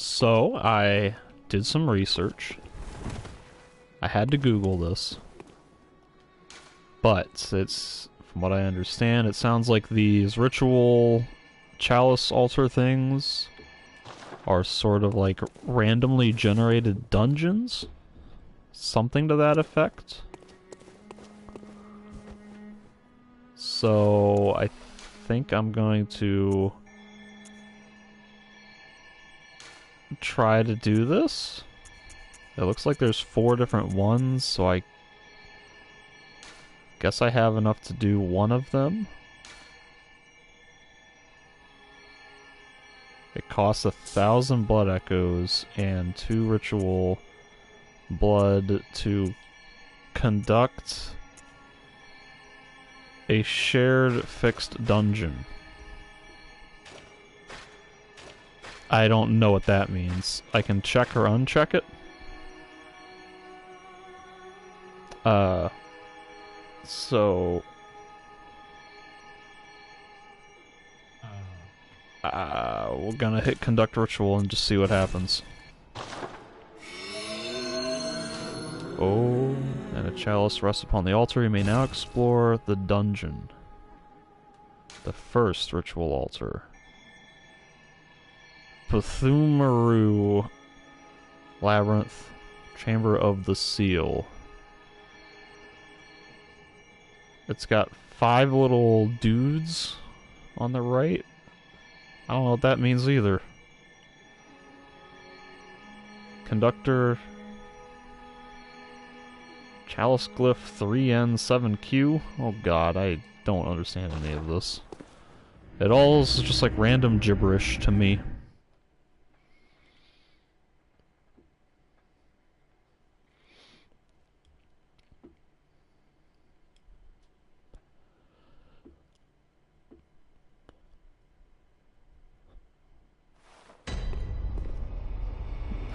So I did some research. I had to Google this. But it's, from what I understand, it sounds like these ritual chalice altar things are sort of like randomly generated dungeons? Something to that effect. So I think I'm going to try to do this. It looks like there's 4 different ones, so I guess I have enough to do one of them. It costs 1,000 blood echoes and 2 ritual blood to conduct a shared fixed dungeon. I don't know what that means. I can check or uncheck it. So we're gonna hit conduct ritual and just see what happens. Oh, and a chalice rests upon the altar. You may now explore the dungeon. The first ritual altar. Pthumeru Labyrinth, Chamber of the Seal. It's got 5 little dudes on the right. I don't know what that means either. Conductor Chalice Glyph 3N7Q. Oh god, I don't understand any of this. It all is just like random gibberish to me.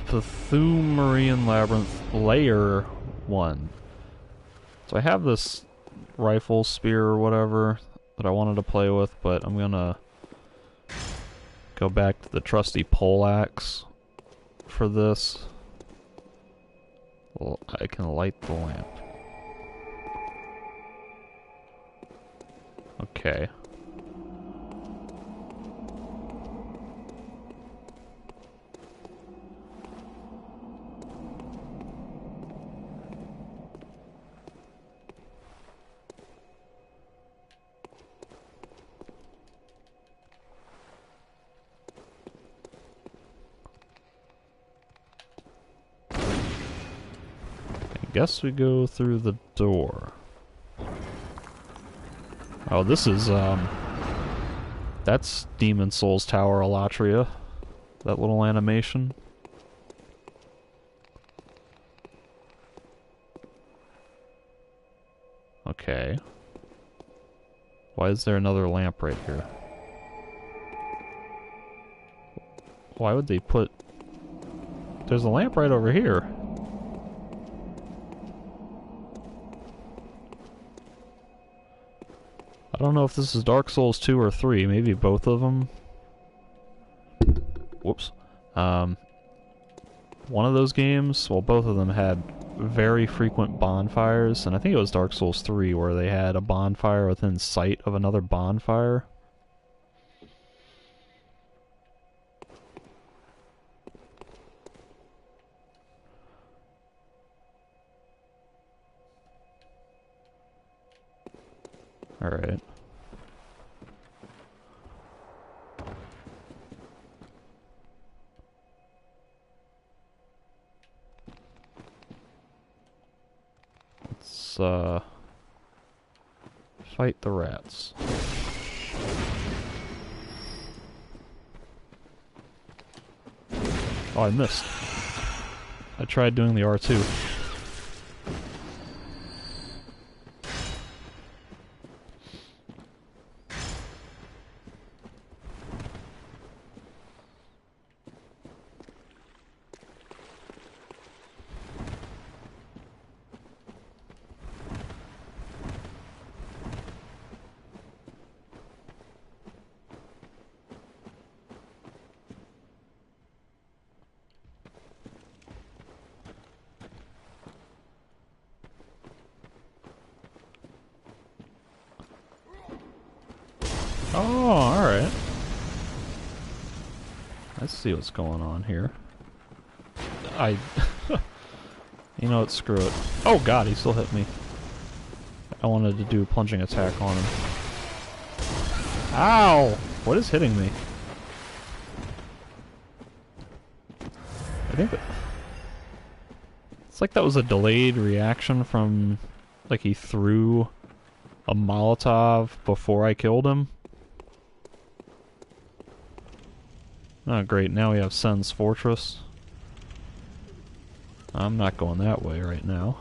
Pthumerian Labyrinth Layer 1. So I have this rifle, spear, or whatever that I wanted to play with, but I'm gonna go back to the trusty poleaxe for this. Well, I can light the lamp. Okay. Guess we go through the door. Oh, this is, that's Demon Souls Tower Elatria. That little animation. Okay. Why is there another lamp right here? Why would they put... There's a lamp right over here. I don't know if this is Dark Souls 2 or 3, maybe both of them. Whoops. One of those games, well, both of them had very frequent bonfires, and I think it was Dark Souls 3 where they had a bonfire within sight of another bonfire. Alright. Let's, fight the rats. Oh, I missed. I tried doing the R2. Oh, alright. Let's see what's going on here. You know what, screw it. Oh god, he still hit me. I wanted to do a plunging attack on him. Ow! What is hitting me? I think it's like that was a delayed reaction from, like, he threw a Molotov before I killed him. Oh great, now we have Sen's Fortress. I'm not going that way right now.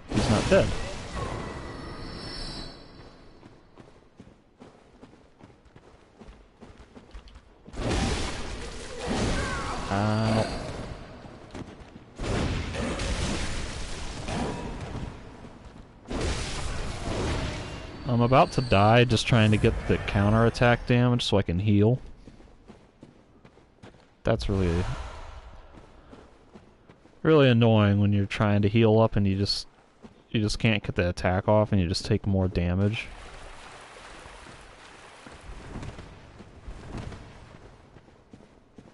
He's not dead. I'm about to die just trying to get the counterattack damage so I can heal. That's really annoying when you're trying to heal up and you just can't get the attack off and you just take more damage.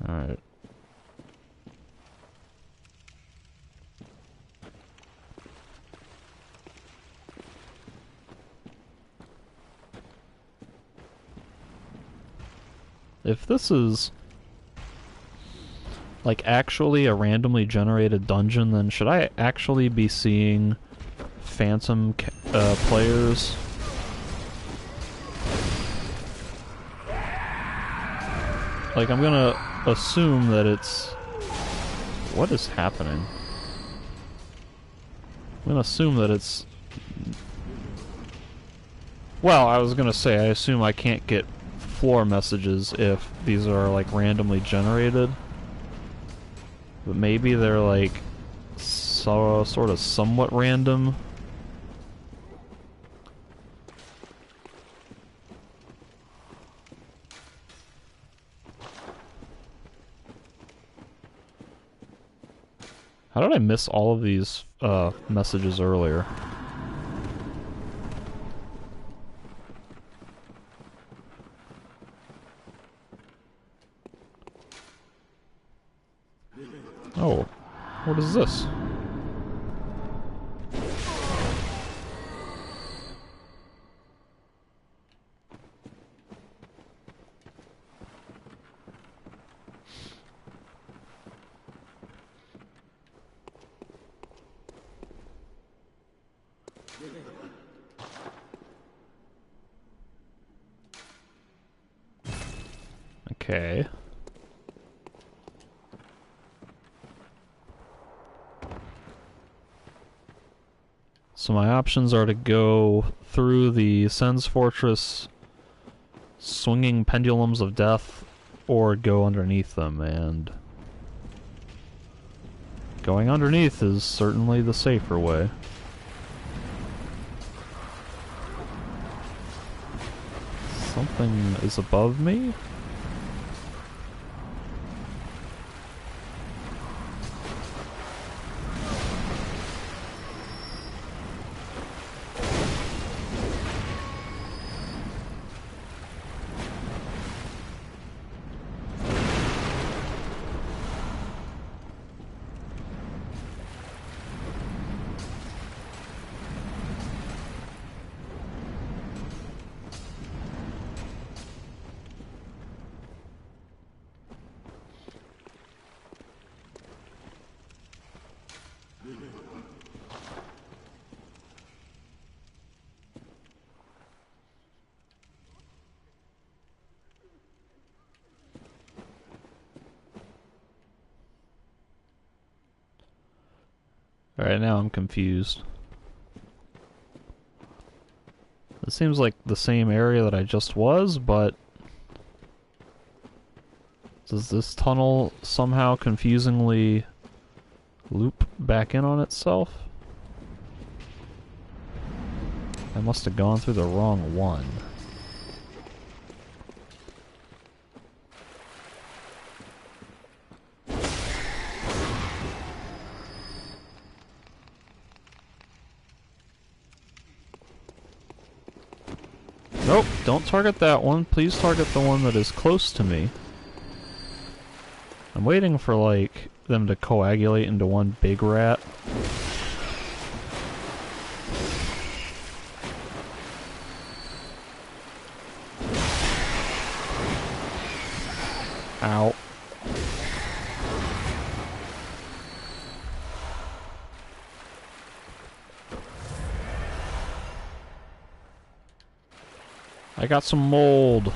Alright. If this is, like, actually a randomly generated dungeon, then should I actually be seeing phantom players? Like, I'm gonna assume that it's... What is happening? I'm gonna assume that it's... Well, I was gonna say, I assume I can't get floor messages if these are, like, randomly generated. But maybe they're, like, sort of somewhat random. How did I miss all of these messages earlier? Oh, what is this? Okay. So my options are to go through the Sen's Fortress swinging pendulums of death or go underneath them, and going underneath is certainly the safer way. Something is above me? Alright, now I'm confused. It seems like the same area that I just was, but... Does this tunnel somehow confusingly loop back in on itself? I must have gone through the wrong one. Oh, don't target that one. Please target the one that is close to me. I'm waiting for, like, them to coagulate into one big rat. Ow. I got some mold.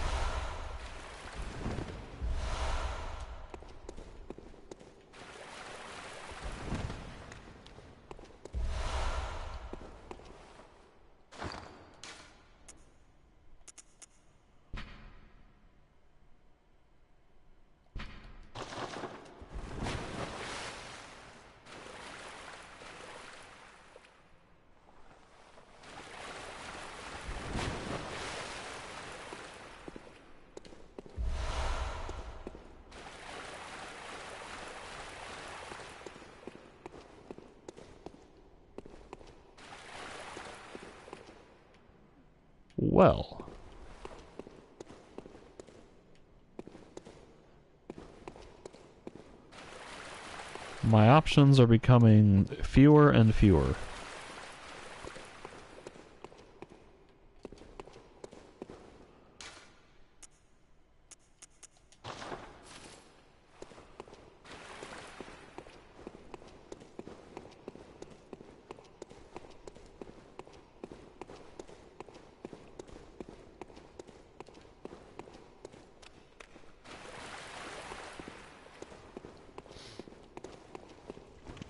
Well. My options are becoming fewer and fewer.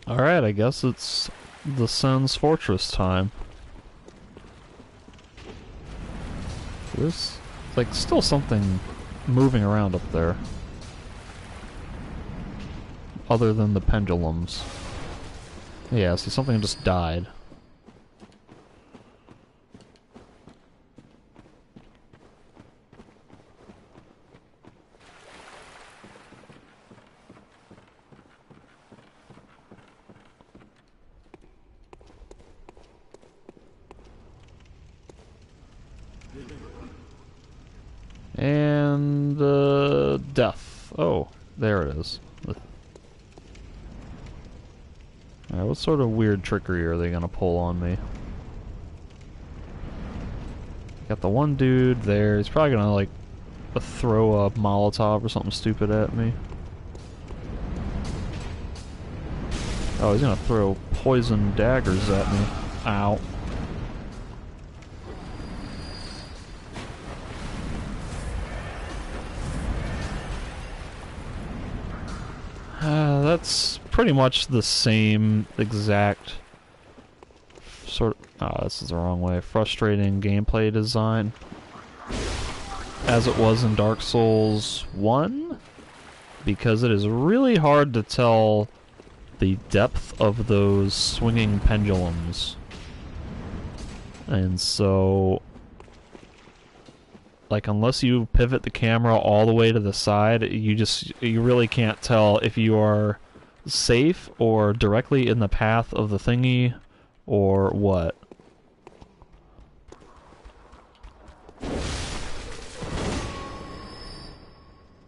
Alright, I guess it's the Sen's Fortress time. There's, like, still something moving around up there. Other than the pendulums. Yeah, see, something just died. And, death. Oh, there it is. Alright, what sort of weird trickery are they gonna pull on me? Got the one dude there. He's probably gonna, like, throw a Molotov or something stupid at me. Oh, he's gonna throw poison daggers at me. Ow. That's pretty much the same exact sort of... Oh, this is the wrong way. Frustrating gameplay design as it was in Dark Souls 1, because it is really hard to tell the depth of those swinging pendulums. And so, like, unless you pivot the camera all the way to the side, you really can't tell if you are safe or directly in the path of the thingy or what.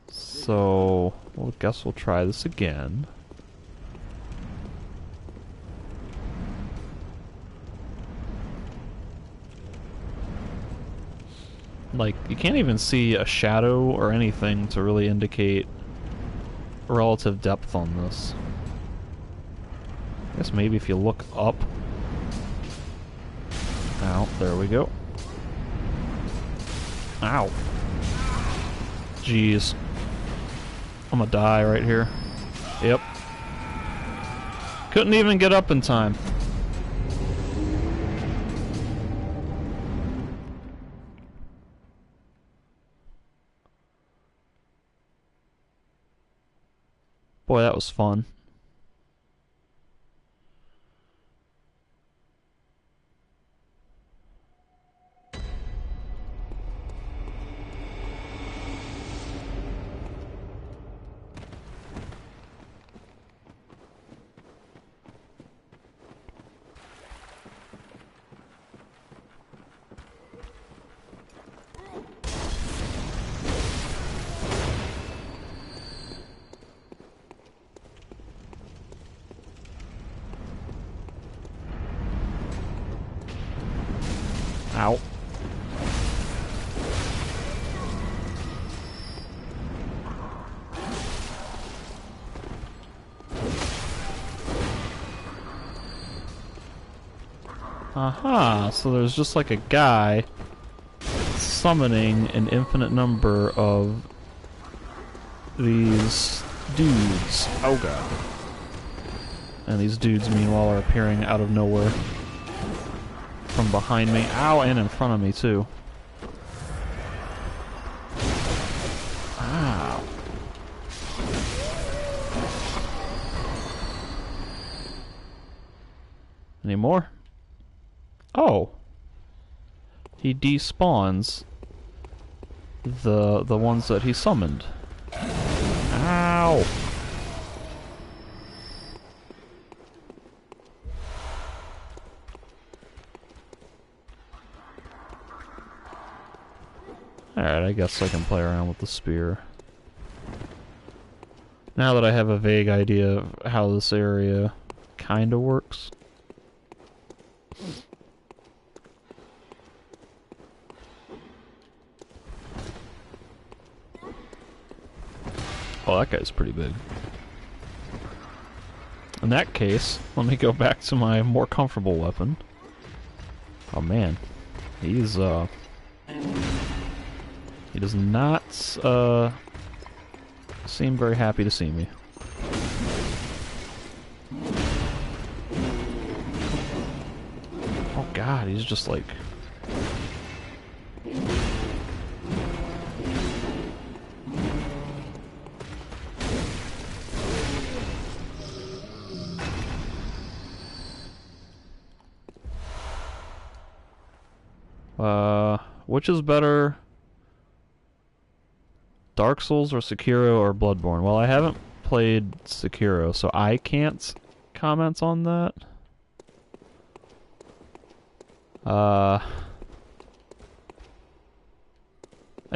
So, well, I guess we'll try this again. Like, you can't even see a shadow or anything to really indicate relative depth on this. I guess maybe if you look up. Ow, there we go. Ow. Jeez. I'm gonna die right here. Yep. Couldn't even get up in time. Boy, that was fun. Ow. Aha, so there's just like a guy summoning an infinite number of these dudes. Oh god. And these dudes, meanwhile, are appearing out of nowhere from behind me. Ow, and in front of me, too. Ow. Any more? Oh. He despawns the ones that he summoned. Ow! Alright, I guess I can play around with the spear. Now that I have a vague idea of how this area kinda works. Oh, that guy's pretty big. In that case, let me go back to my more comfortable weapon. Oh man, he's he does not seem very happy to see me. Oh god, he's just like... which is better? Dark Souls or Sekiro or Bloodborne? Well, I haven't played Sekiro, so I can't comment on that. I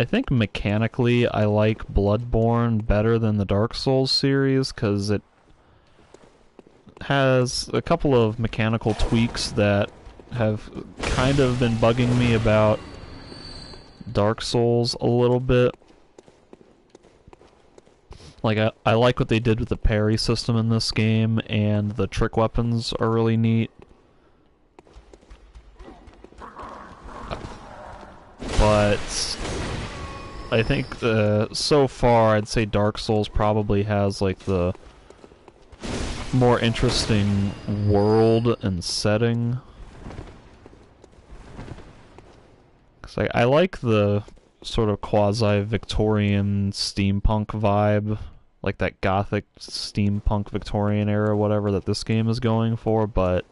think mechanically I like Bloodborne better than the Dark Souls series, because it has a couple of mechanical tweaks that have kind of been bugging me about Dark Souls a little bit. Like, I like what they did with the parry system in this game, and the trick weapons are really neat. But I think so far I'd say Dark Souls probably has like the more interesting world and setting. 'Cause I like the sort of quasi-Victorian steampunk vibe, like that gothic steampunk Victorian era, whatever, that this game is going for, but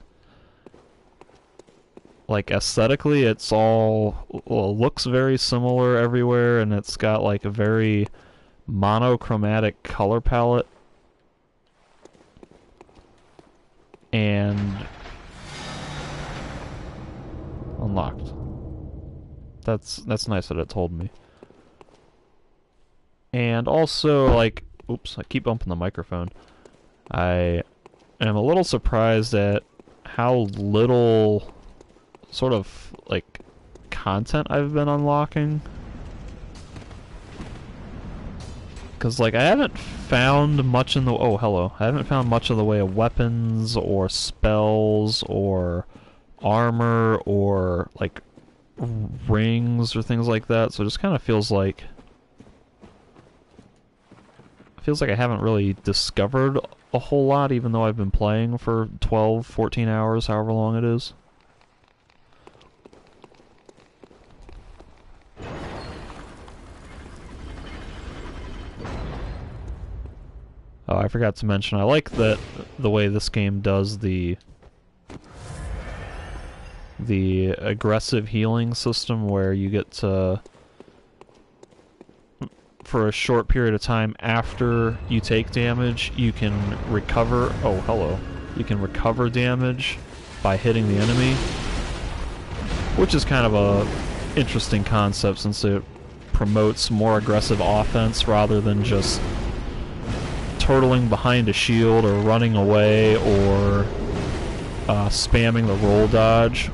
like aesthetically it's all, well, looks very similar everywhere, and it's got like a very monochromatic color palette, and unlocked. That's nice that it told me. And also, like, oops, I keep bumping the microphone. I am a little surprised at how little sort of, like, content I've been unlocking. Because, like, I haven't found much in the... Oh, hello. I haven't found much in the way of weapons, or spells, or armor, or, like, rings, or things like that. So it just kind of feels like... I haven't really discovered a whole lot, even though I've been playing for 12, 14 hours, however long it is. Oh, I forgot to mention, I like that the way this game does the aggressive healing system, where you get to, for a short period of time after you take damage, you can recover... Oh, hello. You can recover damage by hitting the enemy, which is kind of a interesting concept, since it promotes more aggressive offense rather than just turtling behind a shield or running away or spamming the roll dodge.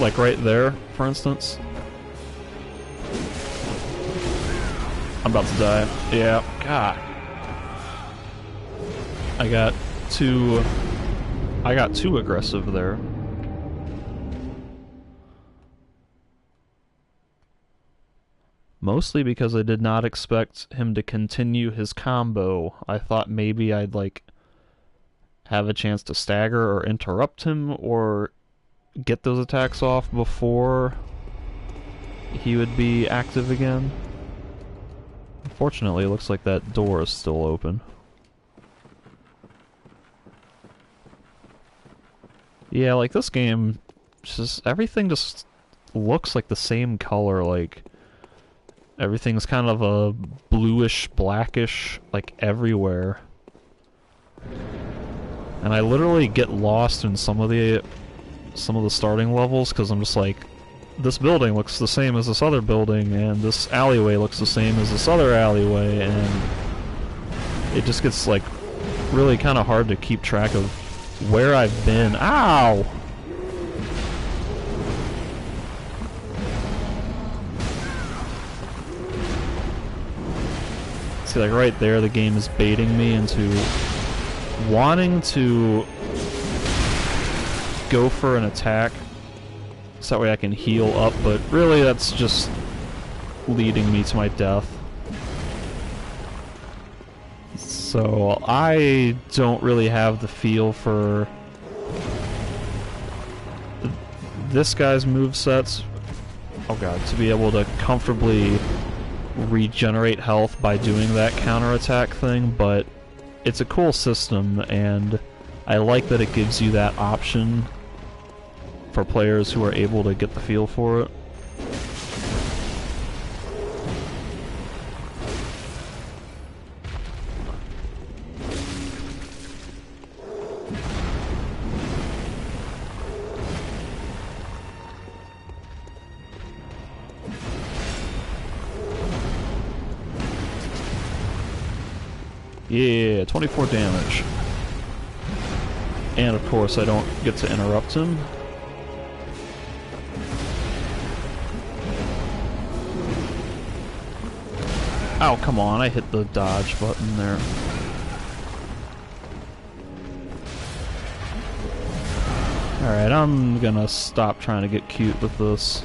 Like right there, for instance. I'm about to die. Yeah, God. I got too aggressive there. Mostly because I did not expect him to continue his combo. I thought maybe I'd like have a chance to stagger or interrupt him or get those attacks off before he would be active again. Unfortunately, it looks like that door is still open. Yeah, like this game, just everything just looks like the same color, like everything's kind of a bluish, blackish, like everywhere. And I literally get lost in some of the starting levels because I'm just like, this building looks the same as this other building, and this alleyway looks the same as this other alleyway, and it just gets like really kind of hard to keep track of where I've been. Ow! See, like right there, the game is baiting me into wanting to go for an attack so that way I can heal up, but really that's just leading me to my death. So I don't really have the feel for this guy's movesets. Oh god, to be able to comfortably regenerate health by doing that counterattack thing, but it's a cool system, and I like that it gives you that option for players who are able to get the feel for it. Yeah, 24 damage. And of course I don't get to interrupt him. Oh, come on, I hit the dodge button there. Alright, I'm gonna stop trying to get cute with this.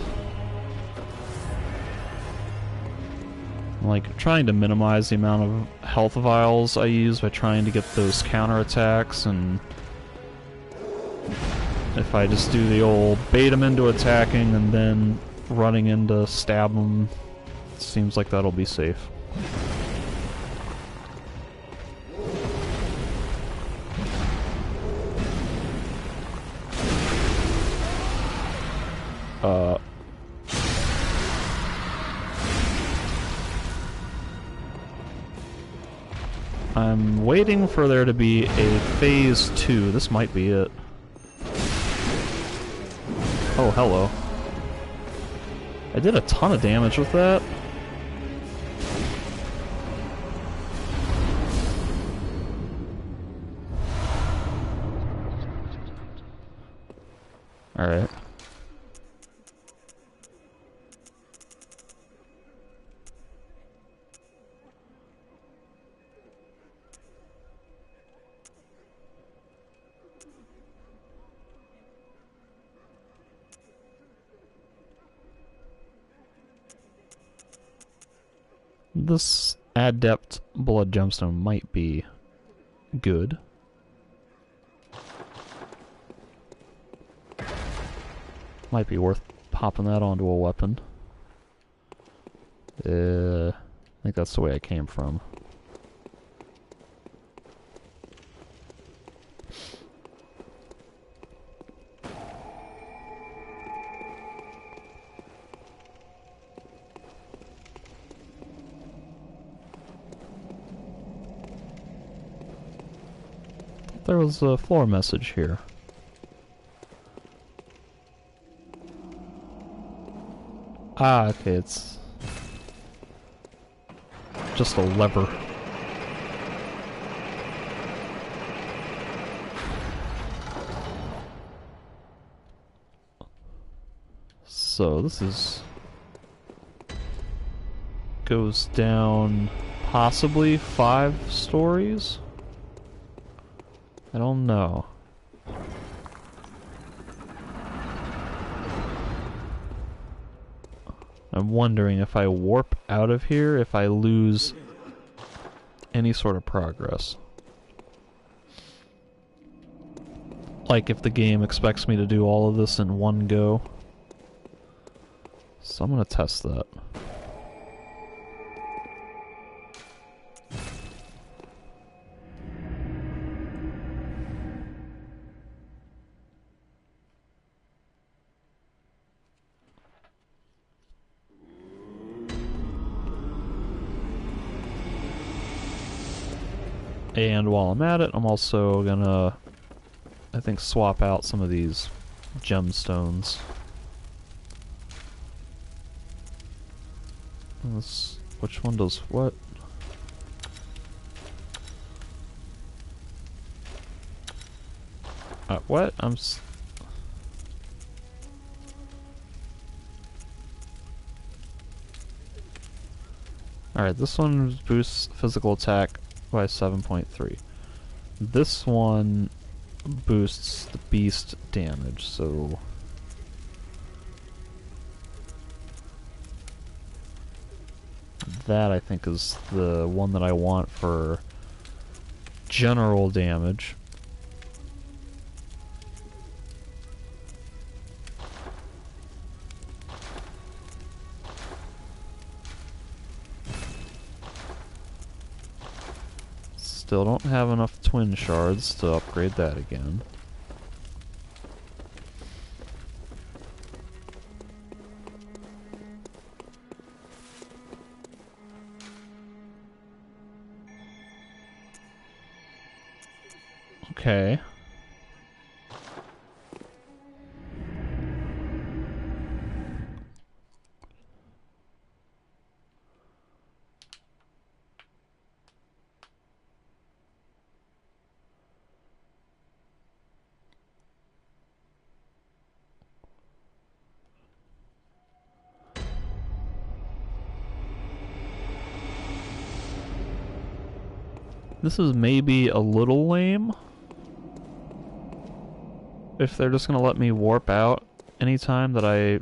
I'm like trying to minimize the amount of health vials I use by trying to get those counterattacks, and if I just do the old bait him into attacking and then running in to stab him, it seems like that'll be safe. I'm waiting for there to be a phase 2. This might be it. Oh, hello. I did a ton of damage with that. Alright. This Adept Blood Gemstone might be good. Might be worth popping that onto a weapon. I think that's the way I came from. There was a floor message here. Ah, okay, it's just a lever. So this is... goes down possibly 5 stories? I don't know. I'm wondering if I warp out of here, if I lose any sort of progress. Like if the game expects me to do all of this in one go. So I'm gonna test that. And while I'm at it, I'm also gonna, I think, swap out some of these gemstones. Which one does what? What? Alright, this one boosts physical attack by 7.3. This one boosts the beast damage, so... that, I think, is the one that I want for general damage. Still don't have enough twin shards to upgrade that again. Okay. This is maybe a little lame. If they're just gonna let me warp out anytime that I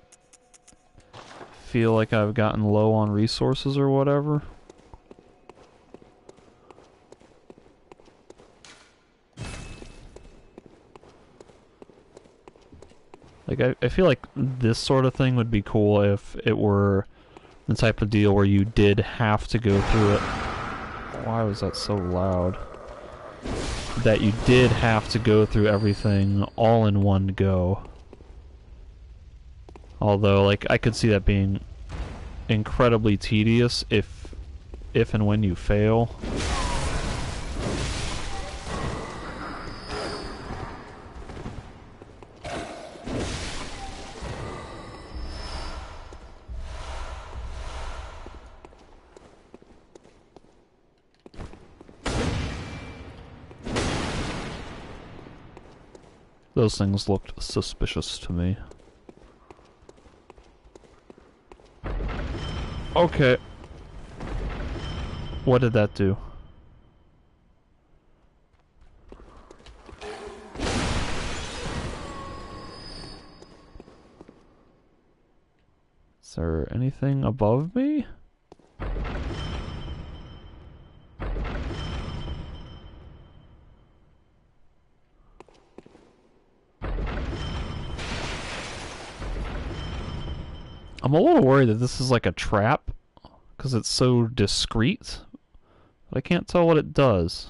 feel like I've gotten low on resources or whatever. Like, I feel like this sort of thing would be cool if it were the type of deal where you did have to go through it. Why was that so loud? That you did have to go through everything all in one go. Although, like, I could see that being incredibly tedious if and when you fail. Those things looked suspicious to me. Okay. What did that do? Is there anything above me? I'm a little worried that this is like a trap, because it's so discreet, but I can't tell what it does.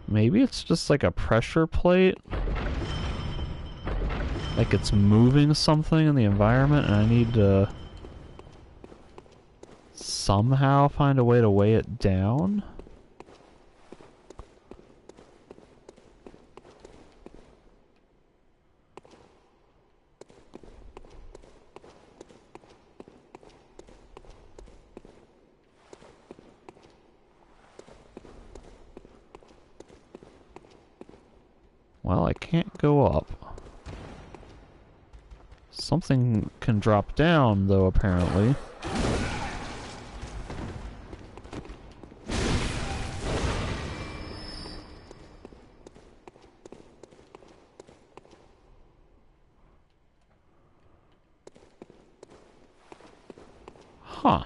Maybe it's just like a pressure plate? Like it's moving something in the environment and I need to somehow find a way to weigh it down? Well, I can't go up. Something can drop down, though, apparently. Huh.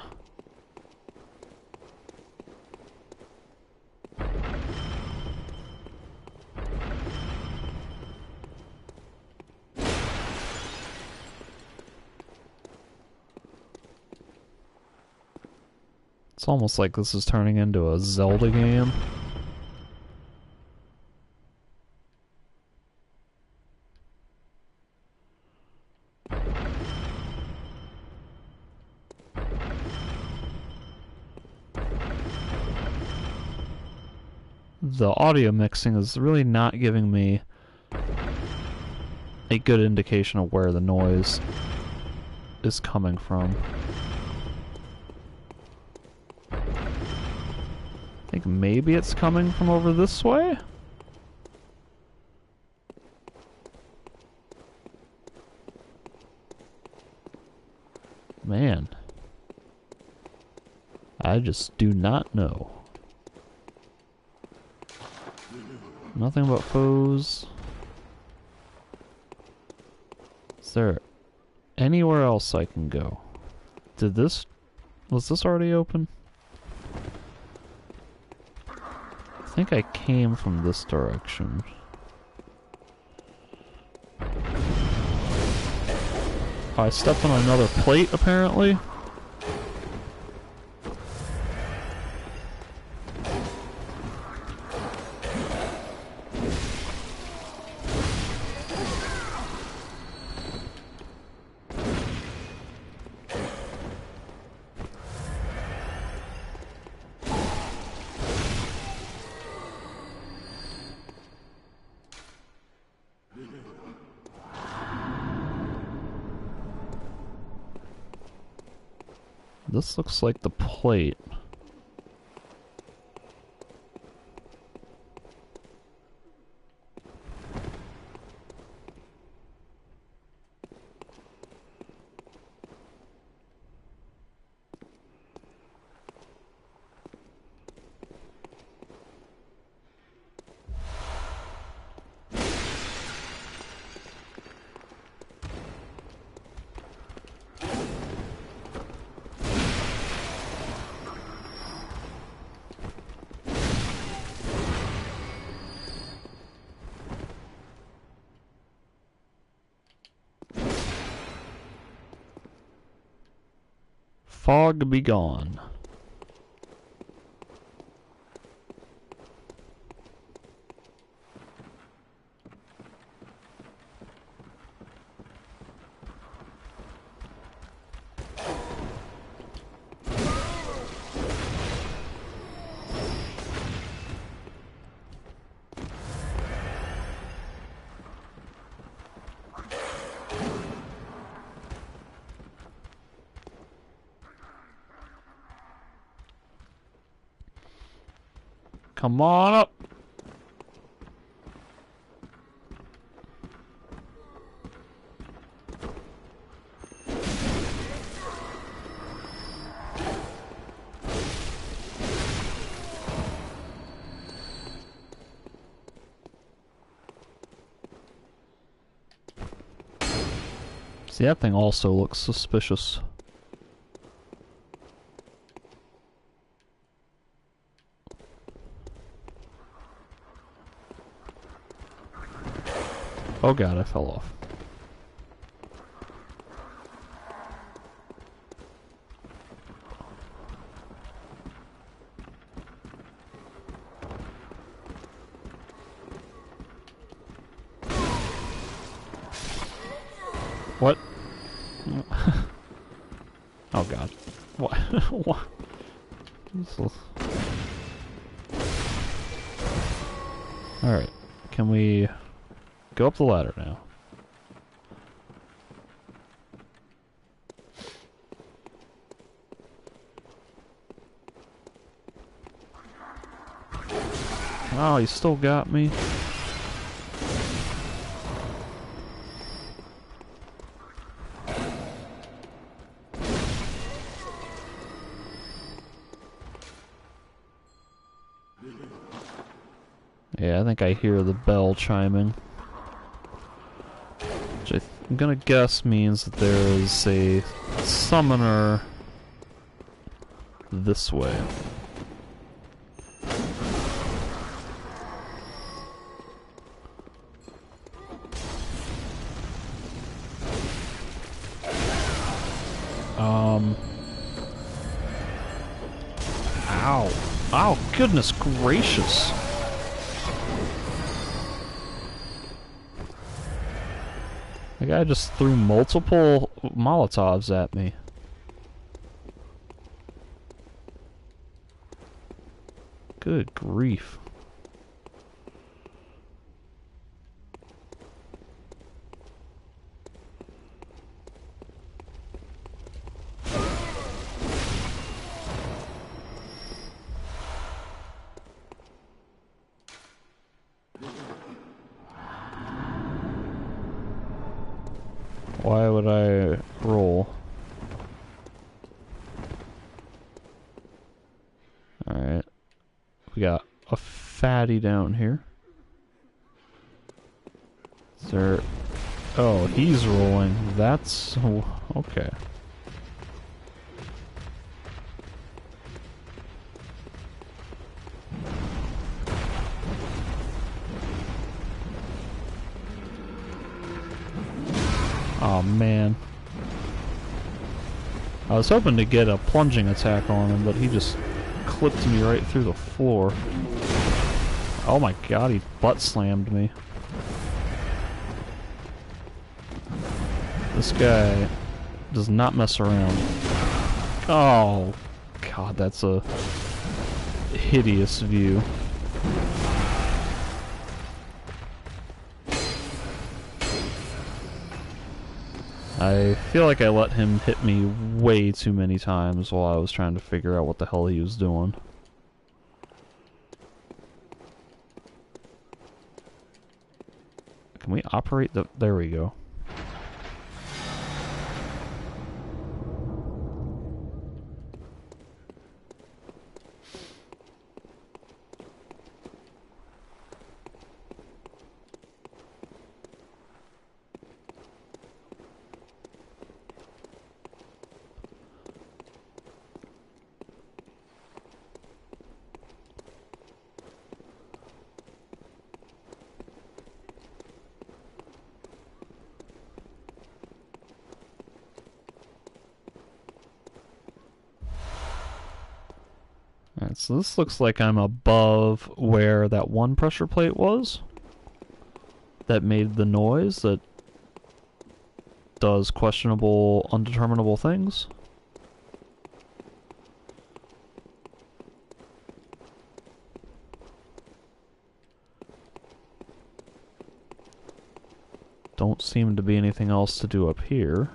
It's almost like this is turning into a Zelda game. The audio mixing is really not giving me a good indication of where the noise is coming from. I think maybe it's coming from over this way? Man. I just do not know. Nothing but foes. Is there anywhere else I can go? Was this already open? I think I came from this direction. Oh, I stepped on another plate, apparently. This looks like the plate. Fog be gone. Come on up. See, that thing also looks suspicious. Oh god, I fell off. What? Oh god. What? What? Alright. Can we go up the ladder now? Oh, he still got me. Yeah, I think I hear the bell chiming. Which I'm gonna guess means that there is a summoner this way. Ow. Ow, goodness gracious. The guy just threw multiple Molotovs at me. Good grief. Why would I roll? Alright. We got a fatty down here. Is there... Oh, he's rolling. That's... okay. Oh man. I was hoping to get a plunging attack on him, but he just clipped me right through the floor. Oh my god, he butt slammed me. This guy does not mess around. Oh god, that's a hideous view. I feel like I let him hit me way too many times while I was trying to figure out what the hell he was doing. Can we operate the... There we go. Alright, so this looks like I'm above where that one pressure plate was that made the noise that does questionable, undeterminable things. Don't seem to be anything else to do up here.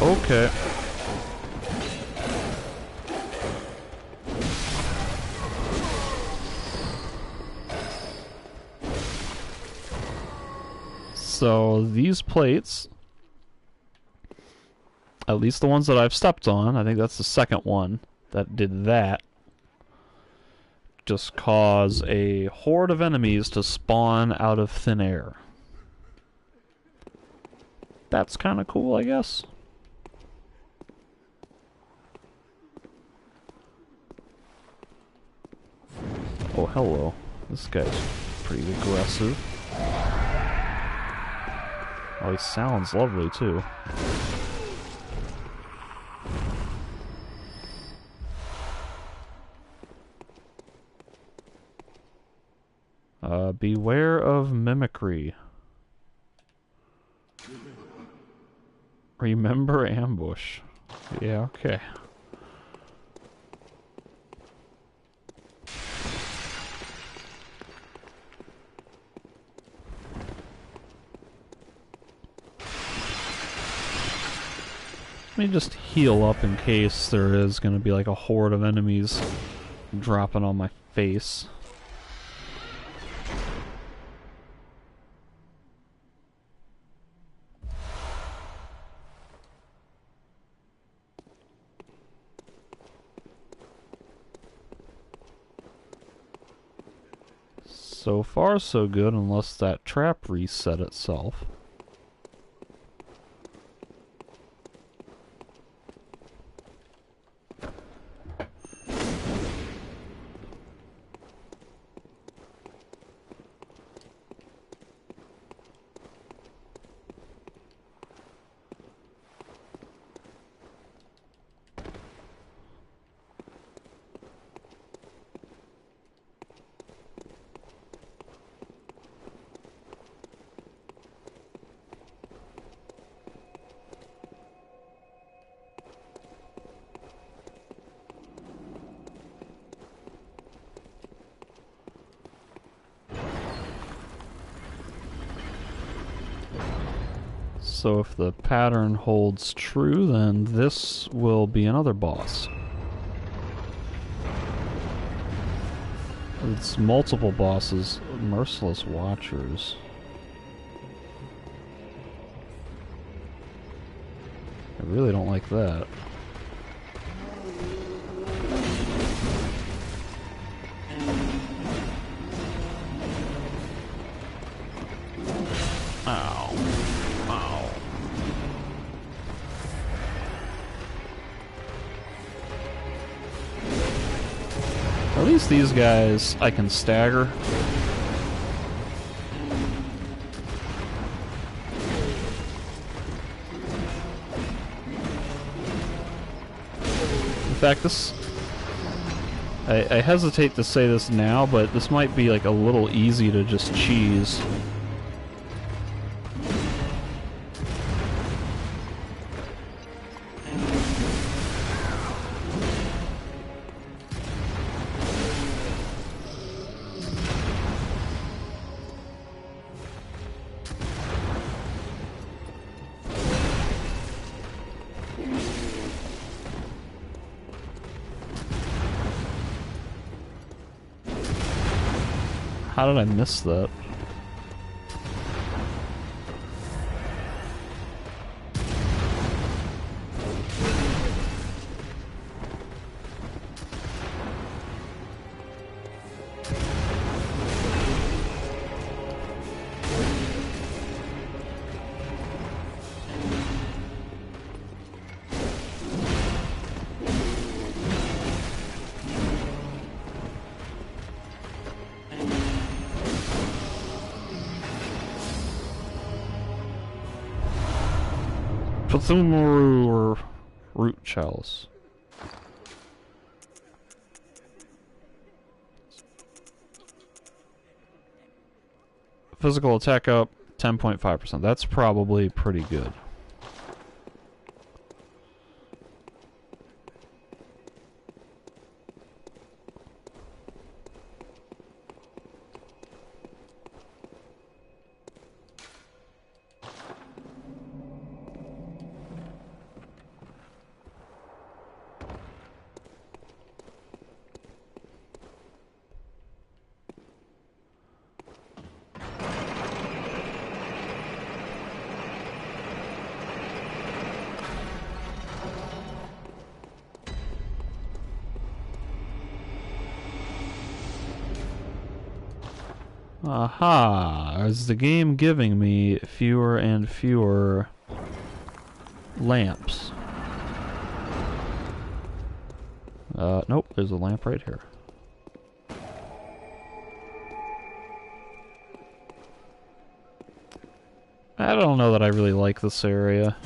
Okay. So these plates, at least the ones that I've stepped on, I think that's the second one that did that, just cause a horde of enemies to spawn out of thin air. That's kind of cool, I guess. Oh, hello. This guy's pretty aggressive. Oh, he sounds lovely, too. Beware of mimicry. Remember ambush. Yeah, okay. Let me just heal up in case there is going to be like a horde of enemies dropping on my face. So far so good, unless that trap reset itself. So if the pattern holds true, then this will be another boss. It's multiple bosses, merciless watchers. I really don't like that. Ow. Ow. At least these guys I can stagger. In fact, this... I hesitate to say this now, but this might be like a little easy to just cheese. How did I miss that? Cthulhu or root chalice. Physical attack up 10.5%. That's probably pretty good. Aha! Is the game giving me fewer and fewer lamps? Nope, there's a lamp right here. I don't know that I really like this area.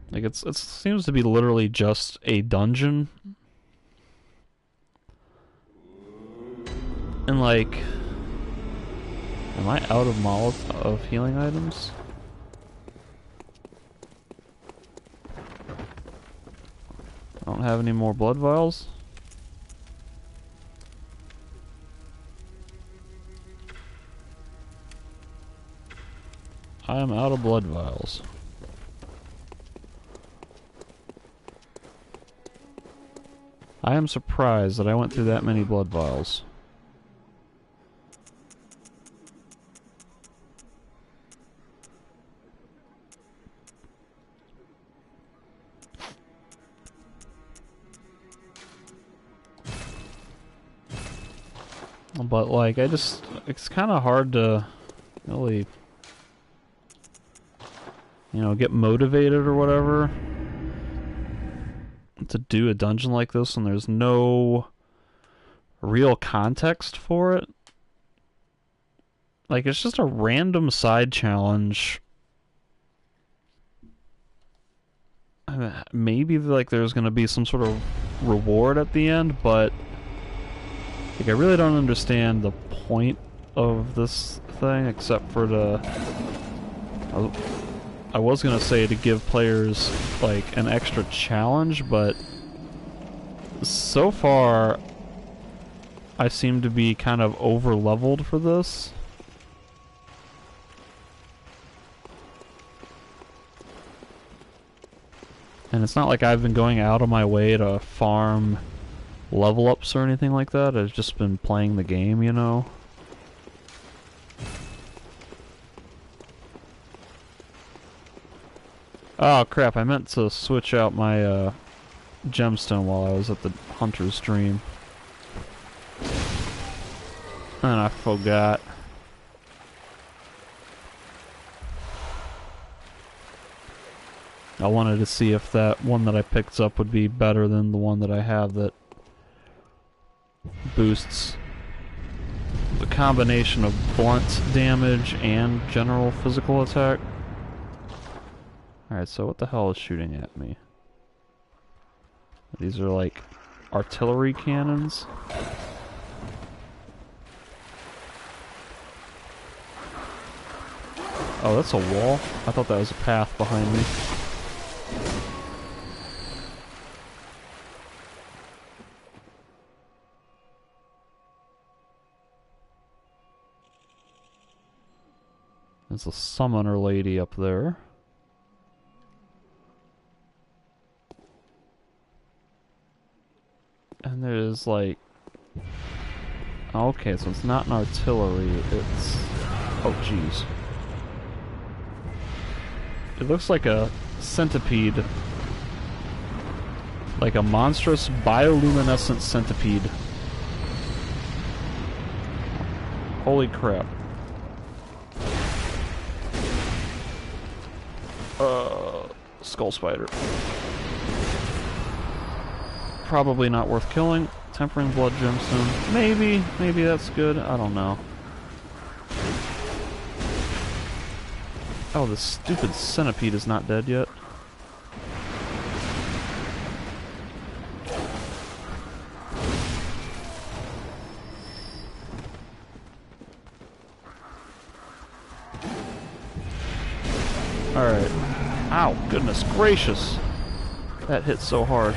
Like, it seems to be literally just a dungeon. And like, am I out of healing items? I don't have any more blood vials. I am out of blood vials. I am surprised that I went through that many blood vials. But like, it's kind of hard to really, you know, get motivated or whatever to do a dungeon like this when there's no real context for it. Like, it's just a random side challenge. I mean, maybe like there's gonna be some sort of reward at the end, but like, I really don't understand the point of this thing, except for I was gonna say to give players like an extra challenge, but so far I seem to be kind of over leveled for this. And it's not like I've been going out of my way to farm level ups or anything like that. I've just been playing the game, you know. Oh crap, I meant to switch out my gemstone while I was at the hunter's dream. And I forgot. I wanted to see if that one that I picked up would be better than the one that I have that boosts the combination of blunt damage and general physical attack. Alright, so what the hell is shooting at me? These are like artillery cannons. Oh, that's a wall? I thought that was a path behind me. There's a summoner lady up there. And there's like... Okay, so it's not an artillery, it's... Oh, jeez. It looks like a centipede. Like a monstrous bioluminescent centipede. Holy crap. Skull spider. Probably not worth killing. Tempering blood gemstone. Maybe that's good. I don't know. Oh, this stupid centipede is not dead yet. Alright. Ow, goodness gracious. That hit so hard.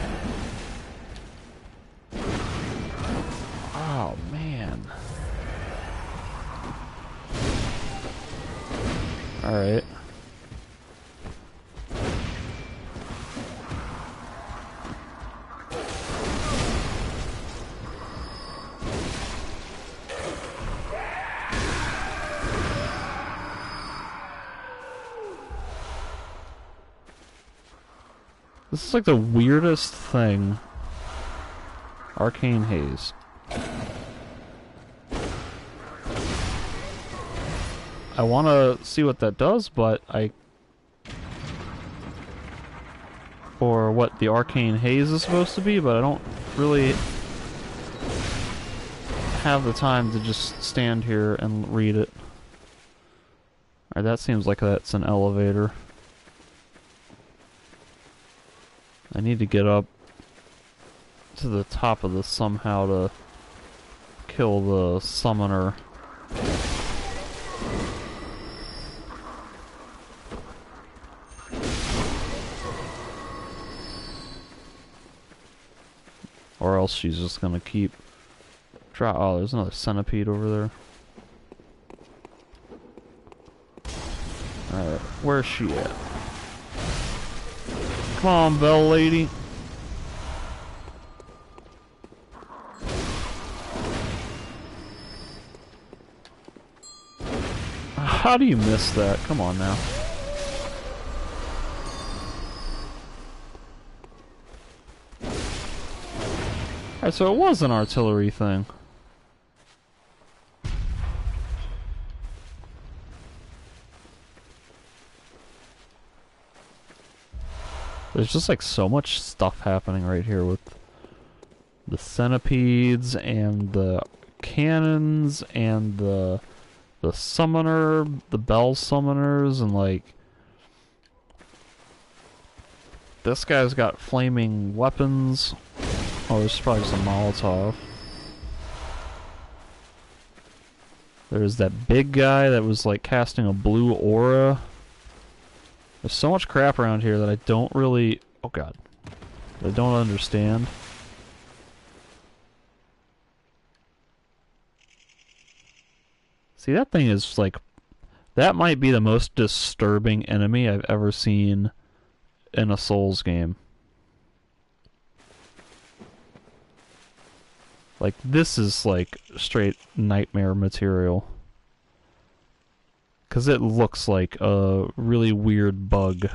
Oh, man. Alright. This is like the weirdest thing. Arcane Haze. I want to see what that does, but or what the Arcane Haze is supposed to be, but I don't really have the time to just stand here and read it. Alright, that seems like that's an elevator. I need to get up to the top of this somehow to kill the summoner. Or else she's just gonna keep... Oh, there's another centipede over there. Alright, where's she at? Come on, Bell Lady. How do you miss that? Come on now. Alright, so it was an artillery thing. There's just like so much stuff happening right here with the centipedes and the cannons and the summoner, the bell summoners, and like this guy's got flaming weapons. Oh, there's probably just a Molotov. There's that big guy that was like casting a blue aura. There's so much crap around here that I don't really... Oh god. I don't understand. See, that thing is like... That might be the most disturbing enemy I've ever seen in a Souls game. Like, this is like straight nightmare material. Because it looks like a really weird bug.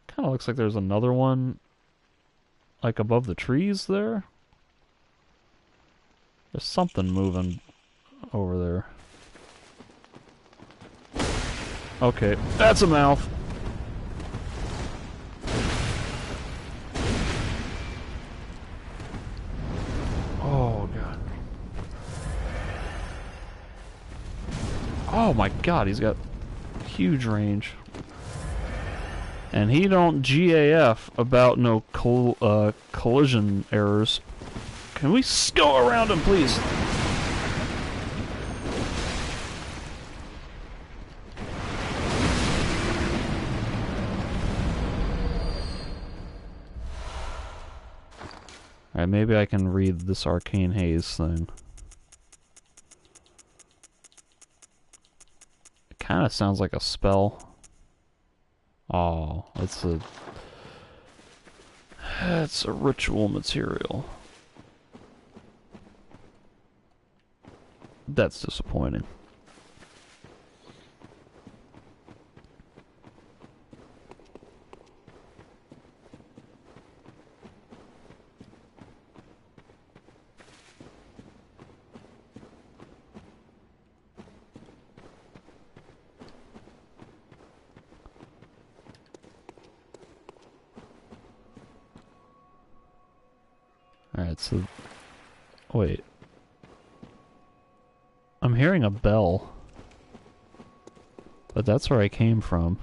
Kind of looks like there's another one, like above the trees there. There's something moving over there. Okay, that's a mouth. Oh god. Oh my god, he's got huge range. And he don't GAF about no collision errors. Can we go around him, please? Alright, maybe I can read this arcane haze thing. It kind of sounds like a spell. Oh, it's a ritual material. That's disappointing. Alright, so... Wait. I'm hearing a bell. But that's where I came from.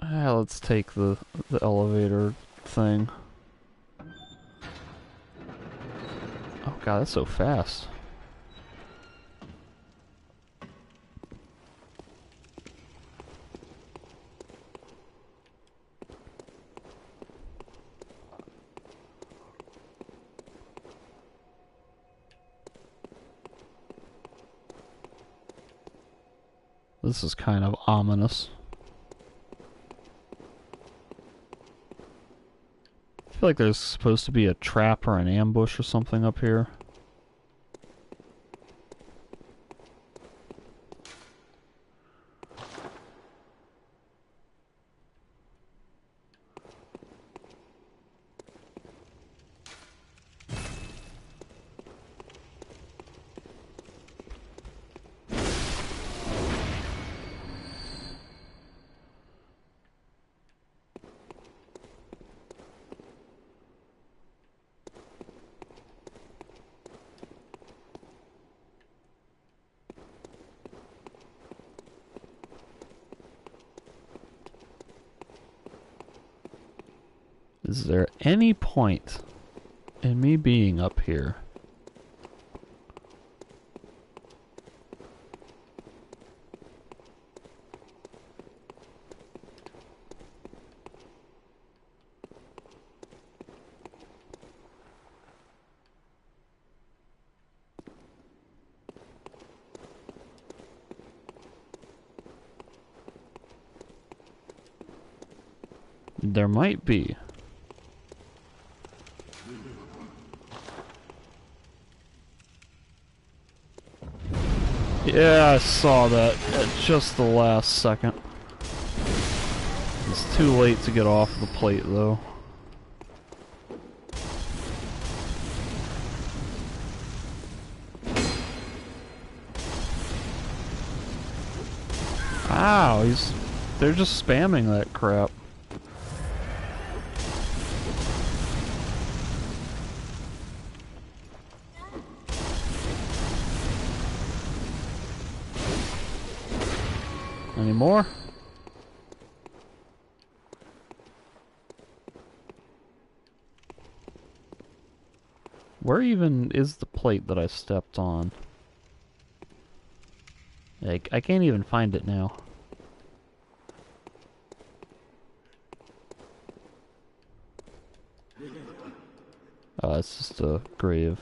Let's take the elevator thing. Oh god, that's so fast. This is kind of ominous. I feel like there's supposed to be a trap or an ambush or something up here. Is there any point in me being up here? There might be. Yeah, I saw that at just the last second. It's too late to get off the plate, though. Ow, they're just spamming that crap. Any more? Where even is the plate that I stepped on? Like, I can't even find it now. Oh, it's just a grave.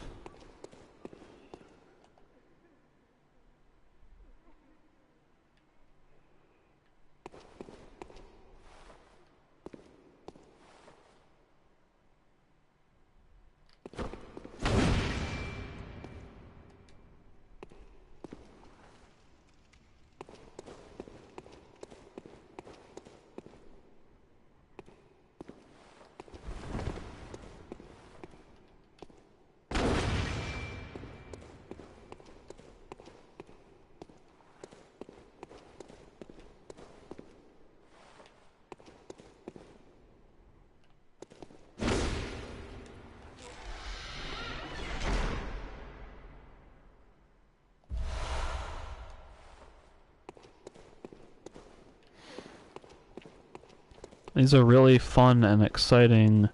These are really fun and exciting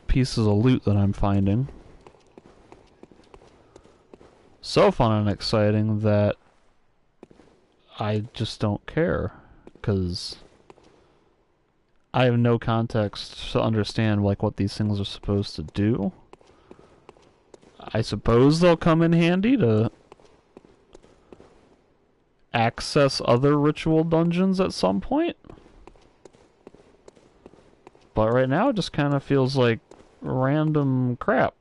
pieces of loot that I'm finding. So fun and exciting that I just don't care, because I have no context to understand like what these things are supposed to do. I suppose they'll come in handy to access other ritual dungeons at some point. But right now it just kind of feels like random crap.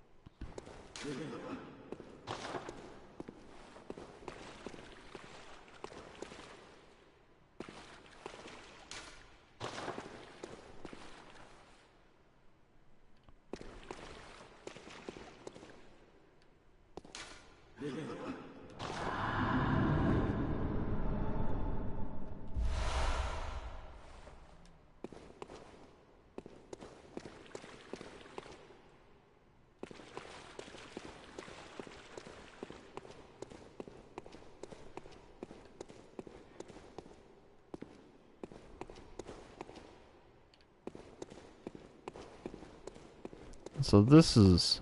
So this is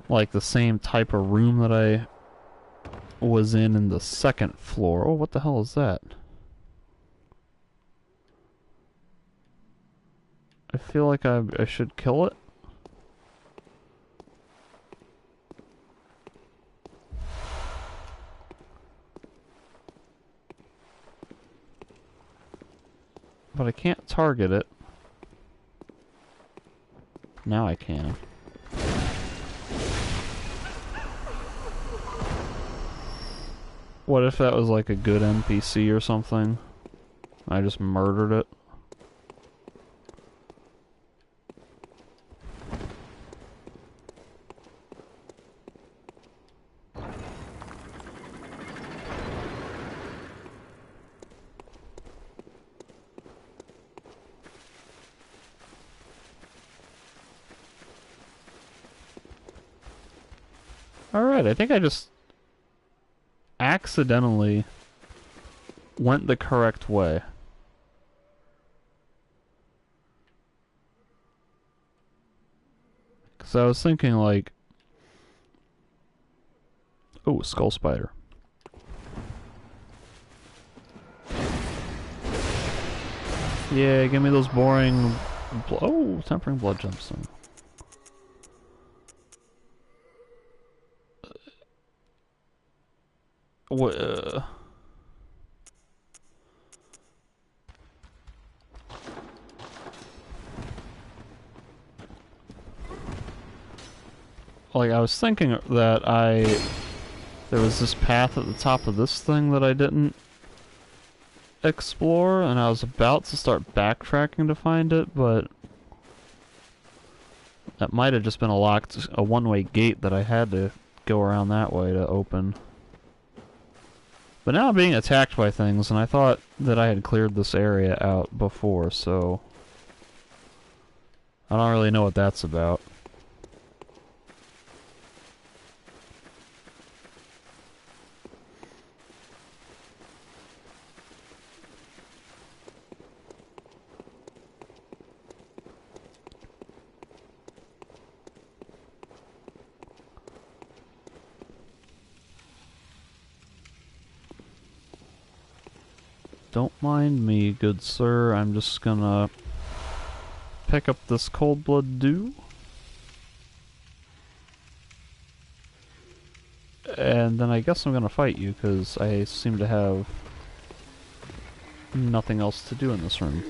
like the same type of room that I was in the second floor. Oh, what the hell is that? I feel like I should kill it. But I can't target it. Now I can. What if that was like a good NPC or something? I just murdered it. Alright, I think I just accidentally went the correct way. So I was thinking like, oh, skull spider. Yeah, give me those boring. Oh, tempering blood gemstone. What? Like, I was thinking that there was this path at the top of this thing that I didn't explore, and I was about to start backtracking to find it, but that might have just been a one-way gate that I had to go around that way to open. But now I'm being attacked by things, and I thought that I had cleared this area out before, so I don't really know what that's about. Don't mind me, good sir. I'm just gonna pick up this cold blood dew. And then I guess I'm gonna fight you, because I seem to have nothing else to do in this room.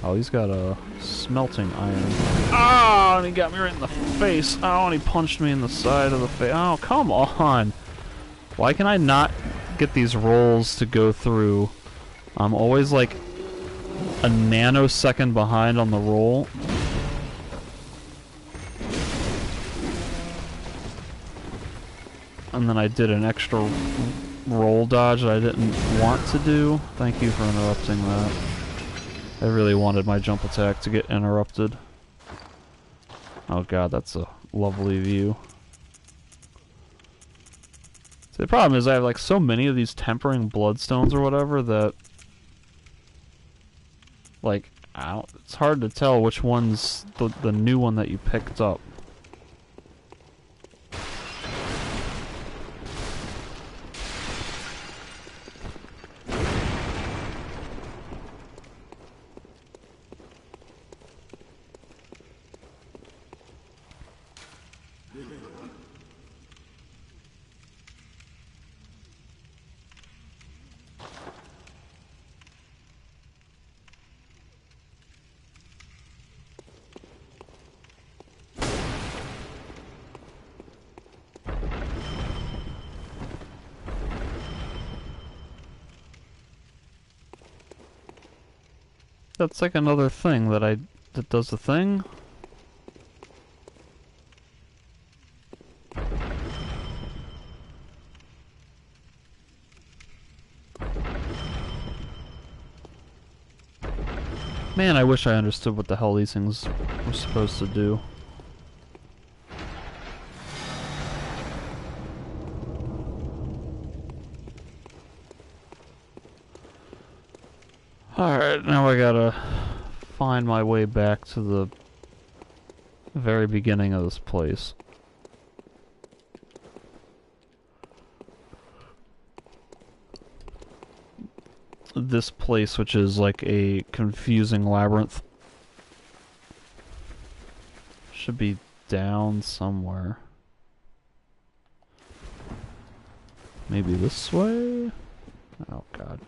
Oh, he's got a smelting iron. Ah, and he got me right in the face. Oh, and he punched me in the side of the face. Oh, come on. Why can I not get these rolls to go through? I'm always like a nanosecond behind on the roll. And then I did an extra roll dodge that I didn't want to do. Thank you for interrupting that. I really wanted my jump attack to get interrupted. Oh god, that's a lovely view. The problem is I have like so many of these tempering bloodstones or whatever that like it's hard to tell which one's the new one that you picked up. That's like another thing that does the thing. Man, I wish I understood what the hell these things were supposed to do. Alright, now I gotta find my way back to the very beginning of this place. This place, which is like a confusing labyrinth, should be down somewhere. Maybe this way? Oh god.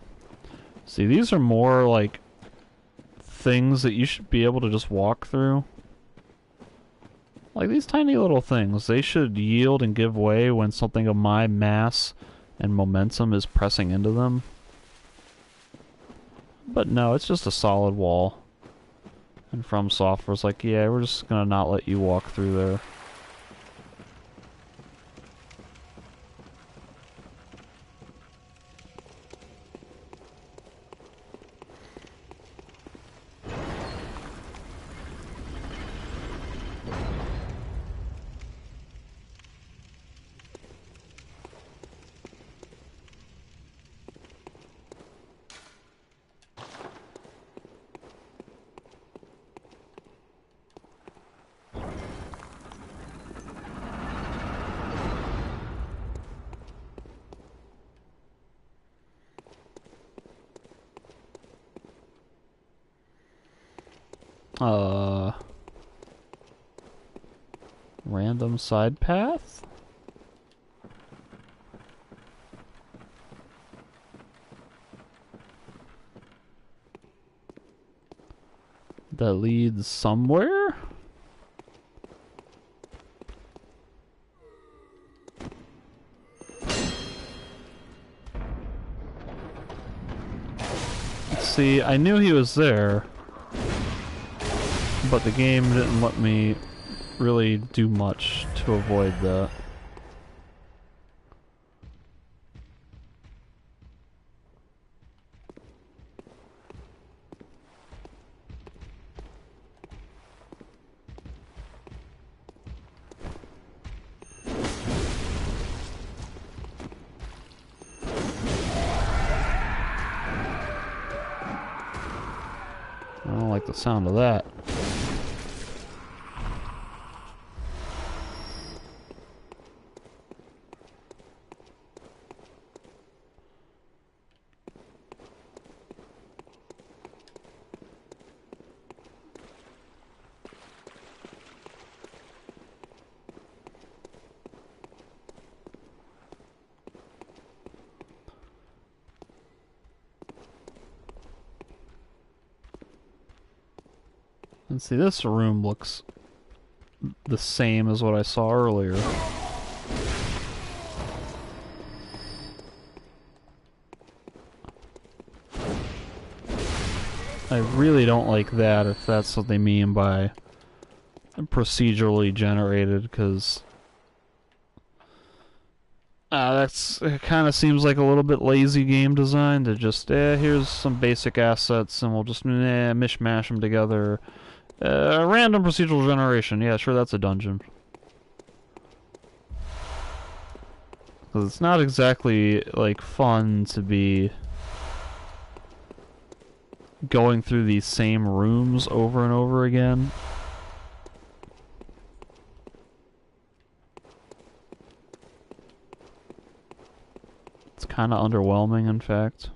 See, these are more like things that you should be able to just walk through. Like these tiny little things, they should yield and give way when something of my mass and momentum is pressing into them. But no, it's just a solid wall. And From Software's like, yeah, we're just gonna not let you walk through there. Random side path? That leads somewhere? See, I knew he was there, but the game didn't let me really do much to avoid that. I don't like the sound of that. And see, this room looks the same as what I saw earlier. I really don't like that, if that's what they mean by procedurally generated, because it kind of seems like a little bit lazy game design to just, here's some basic assets and we'll just mishmash them together. Random procedural generation, yeah, sure, that's a dungeon. Because it's not exactly, like, fun to be going through these same rooms over and over again. It's kind of underwhelming, in fact.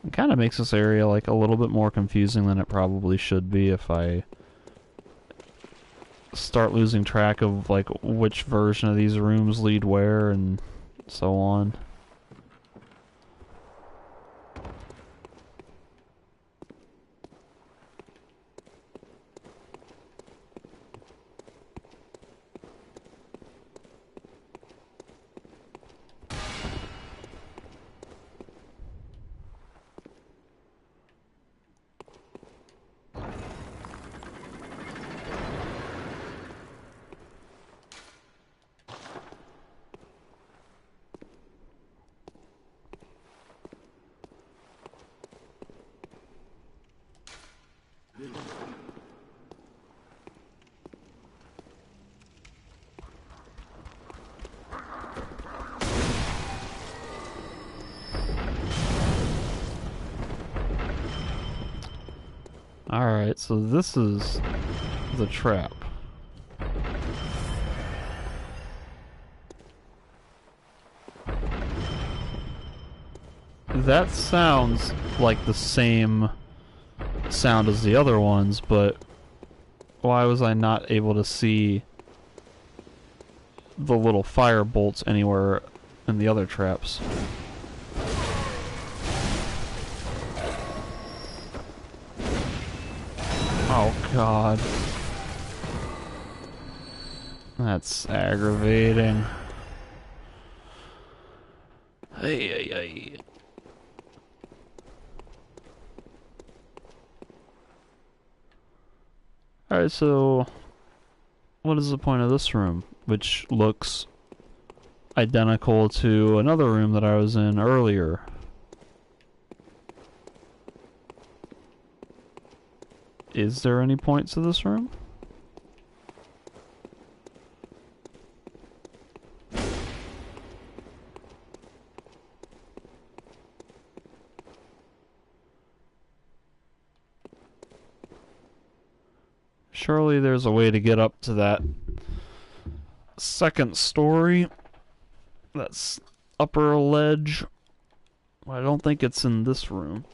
It kind of makes this area like a little bit more confusing than it probably should be if I start losing track of like which version of these rooms lead where and so on. Alright, so this is the trap. That sounds like the same sound as the other ones, but why was I not able to see the little fire bolts anywhere in the other traps? Oh god. That's aggravating. Hey, hey, hey. Alright, so what is the point of this room? Which looks identical to another room that I was in earlier. Is there any point to this room? Surely there's a way to get up to that second story. That's upper ledge. I don't think it's in this room.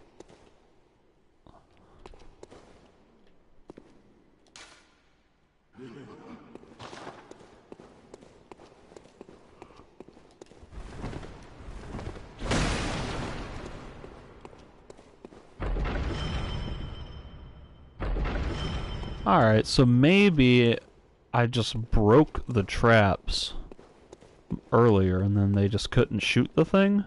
Alright, so maybe I just broke the traps earlier and then they just couldn't shoot the thing?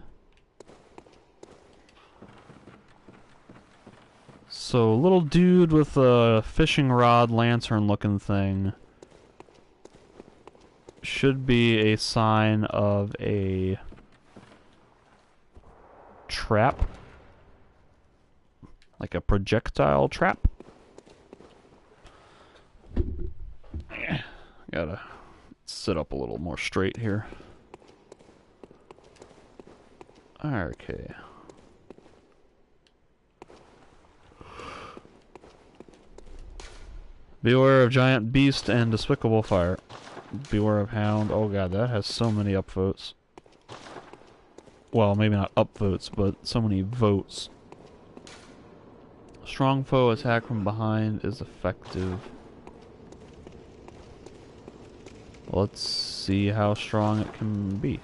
So, little dude with a fishing rod lantern looking thing should be a sign of a trap. Like a projectile trap. Gotta sit up a little more straight here. Okay. Beware of giant beast and despicable fire. Beware of hound. Oh god, that has so many upvotes. Well, maybe not upvotes, but so many votes. Strong foe attack from behind is effective. Let's see how strong it can be.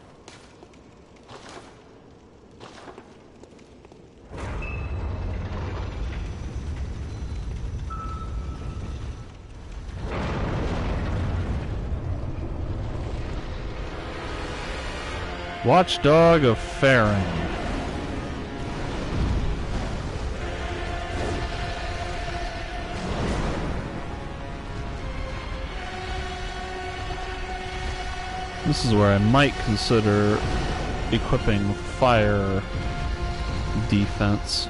Watchdog of Farron. This is where I might consider equipping fire defense.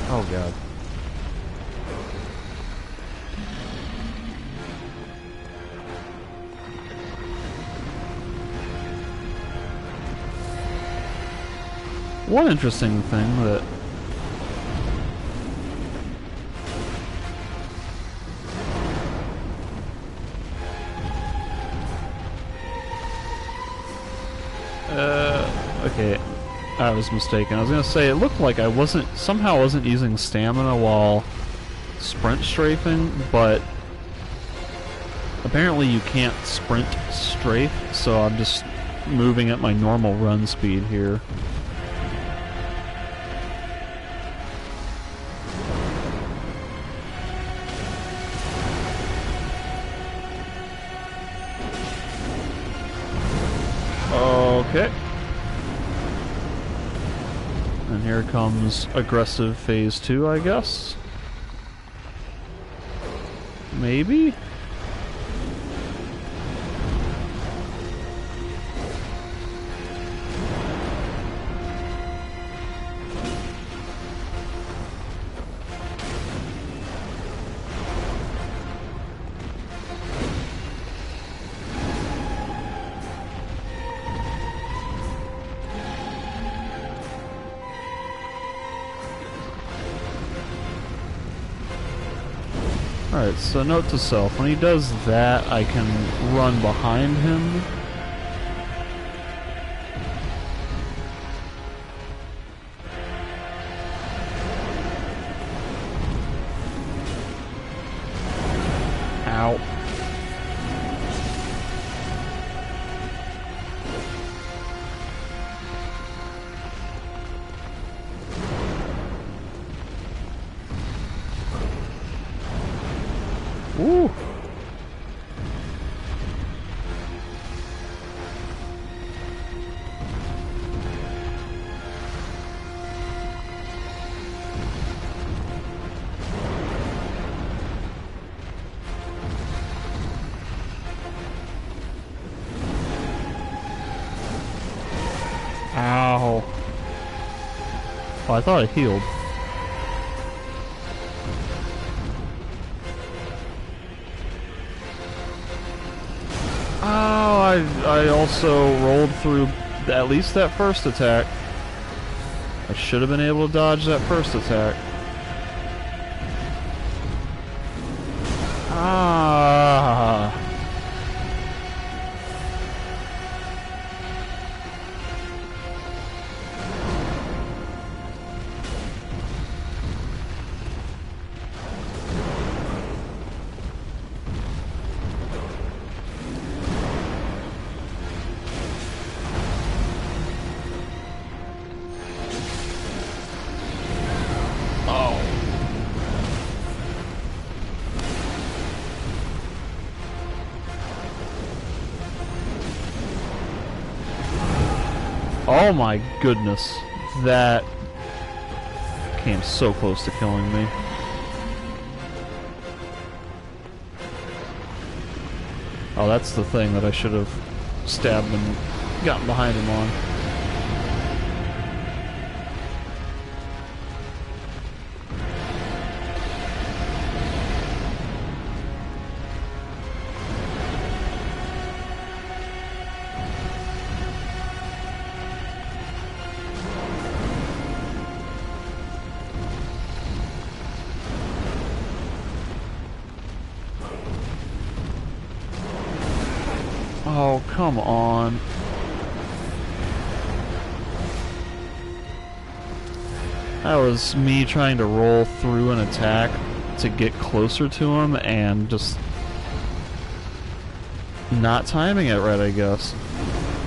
Oh god. One interesting thing that okay, I was mistaken. I was gonna say it looked like I somehow wasn't using stamina while sprint strafing, but apparently you can't sprint strafe, so I'm just moving at my normal run speed here. Okay. And here comes aggressive phase 2, I guess. Maybe? Alright, so note to self, when he does that, I can run behind him. Ow. Ooh. Ow. Oh, I thought I healed. Oh, I also rolled through at least that first attack. I should have been able to dodge that first attack. Ah. Oh my goodness. That came so close to killing me. Oh, that's the thing that I should have stabbed and gotten behind him on. Oh, come on. That was me trying to roll through an attack to get closer to him and just not timing it right, I guess.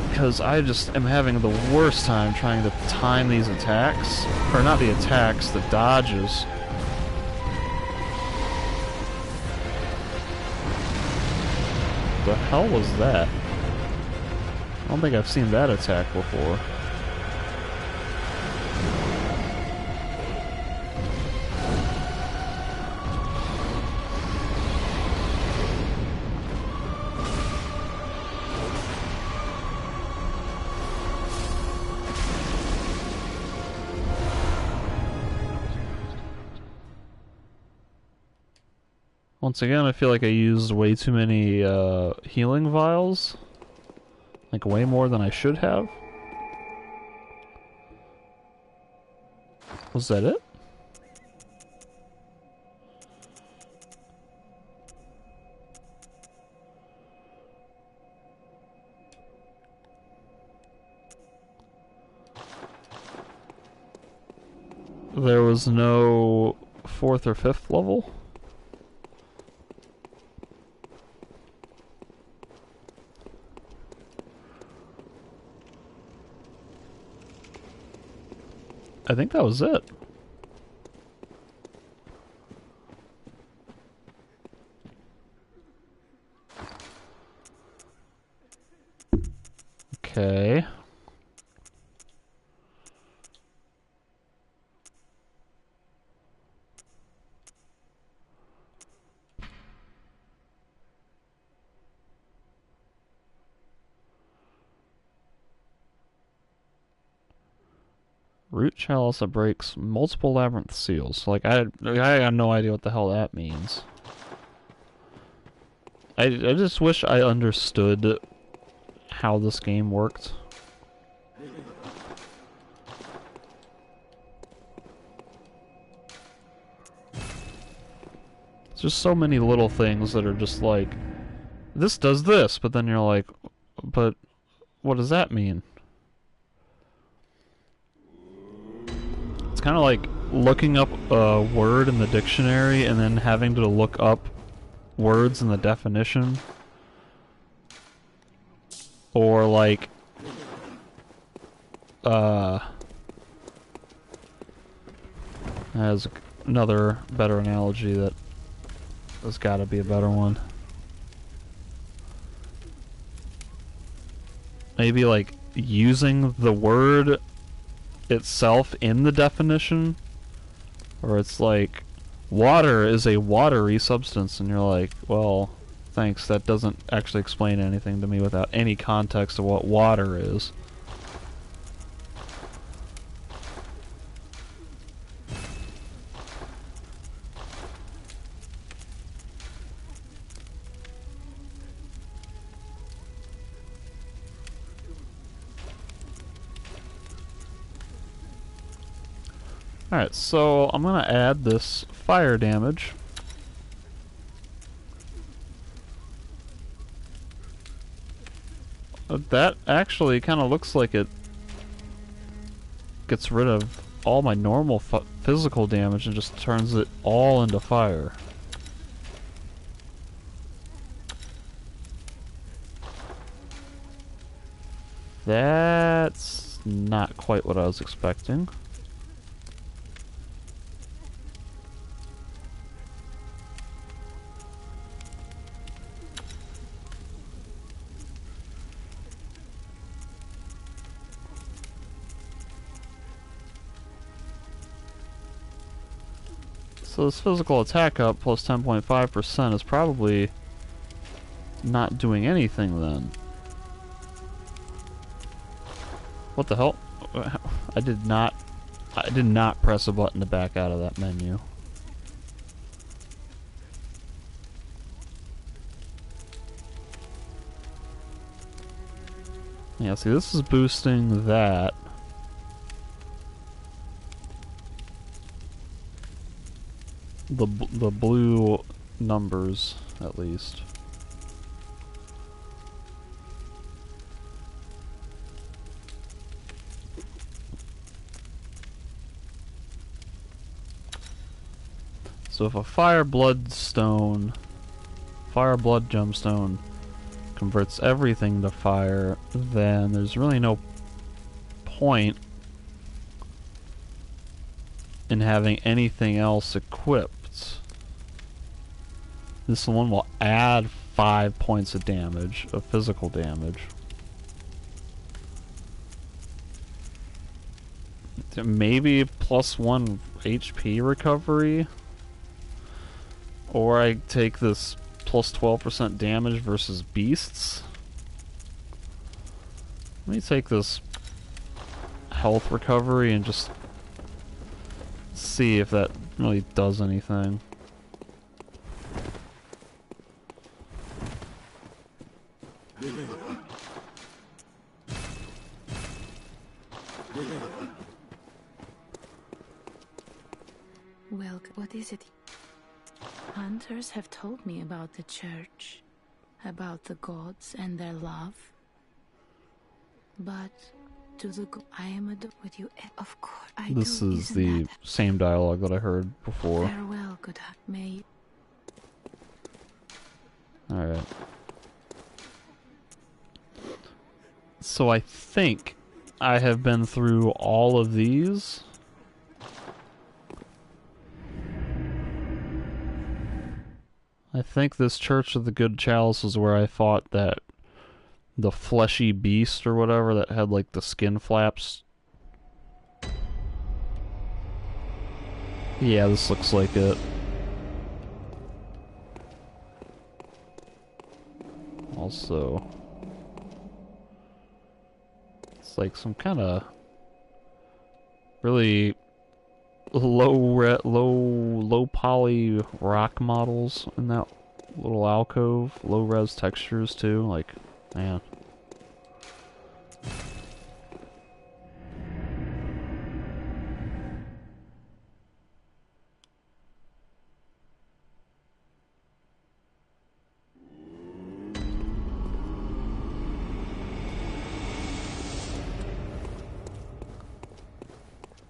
Because I just am having the worst time trying to time these attacks. Or not the attacks, the dodges. The hell was that? I don't think I've seen that attack before. Once again, I feel like I used way too many healing vials. Like, way more than I should have. Was that it? There was no 4th or 5th level? I think that was it. Okay. Root chalice that breaks multiple labyrinth seals. Like, I have no idea what the hell that means. I just wish I understood how this game worked. There's just so many little things that are just like, this does this, but then you're like, but what does that mean? It's kind of like looking up a word in the dictionary and then having to look up words in the definition. Or like, as another better analogy that there's gotta be a better one. Maybe like using the word itself in the definition, or it's like water is a watery substance and you're like, well, thanks, that doesn't actually explain anything to me without any context of what water is. Alright, so I'm gonna add this fire damage. That actually kind of looks like it gets rid of all my normal physical damage and just turns it all into fire. That's not quite what I was expecting. So this physical attack up plus 10.5% is probably not doing anything then. What the hell? I did not press a button to back out of that menu. Yeah, see, this is boosting that. The blue numbers, at least. So if a fire blood gemstone converts everything to fire, then there's really no point in having anything else equipped. This one will add 5 points of damage, of physical damage. Maybe +1 HP recovery? Or I take this plus 12% damage versus beasts. Let me take this health recovery and just see if that really does anything. Well, what is it? Hunters have told me about the church, about the gods and their love. But to the I am with you. Of course, I do. This is the same dialogue that I heard before. Farewell, good may. Alright. So I think I have been through all of these. I think this Church of the Good Chalice is where I fought that the fleshy beast or whatever that had like the skin flaps. Yeah, this looks like it. Also, it's like some kind of really low poly rock models in that little alcove. Low res textures too. Like, man.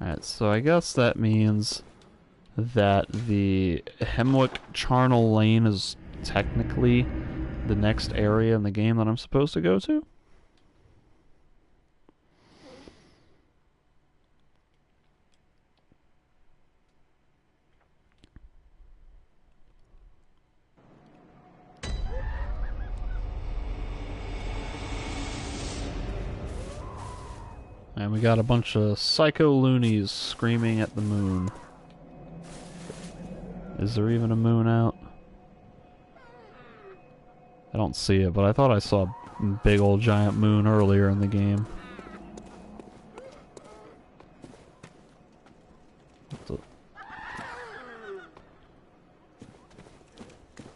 Alright, so I guess that means that the Hemwick Charnel Lane is technically the next area in the game that I'm supposed to go to? And we got a bunch of psycho loonies screaming at the moon. Is there even a moon out? I don't see it, but I thought I saw a big old giant moon earlier in the game.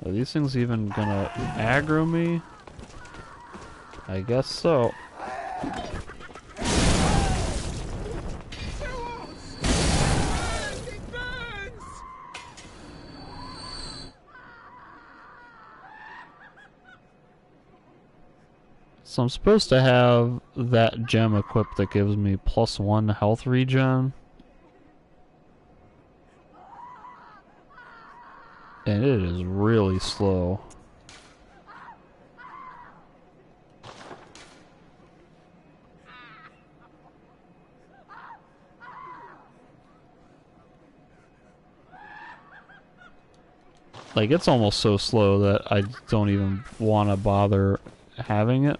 Are these things even gonna aggro me? I guess so. So I'm supposed to have that gem equipped that gives me +1 health regen. And it is really slow. Like, it's almost so slow that I don't even want to bother having it.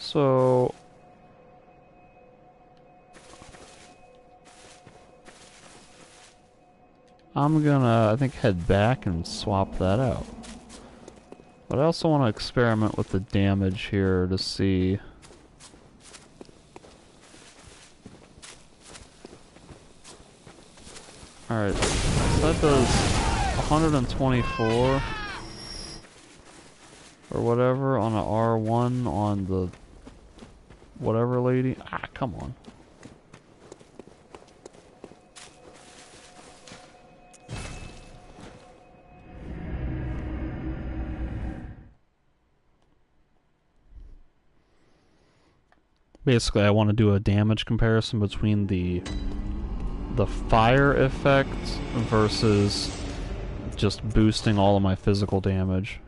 So I'm gonna, I think, head back and swap that out. But I also want to experiment with the damage here to see. Alright, so that does 124 or whatever on a R1 on the whatever lady. Ah, come on. Basically, I want to do a damage comparison between the fire effect versus just boosting all of my physical damage.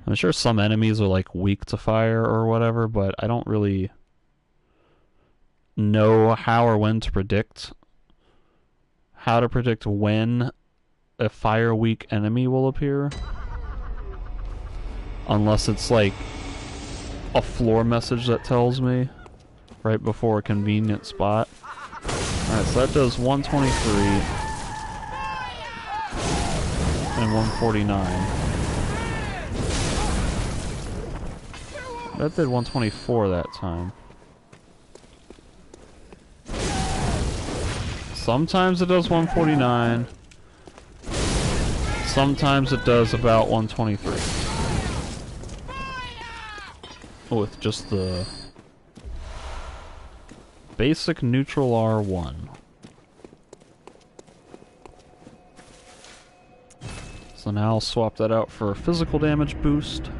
I'm sure some enemies are like weak to fire or whatever, but I don't really know how or when to predict when a fire weak enemy will appear. Unless it's like a floor message that tells me right before a convenient spot. Alright, so that does 123 and 149. That did 124 that time. Sometimes it does 149. Sometimes it does about 123. With just the basic neutral R1. So now I'll swap that out for a physical damage boost.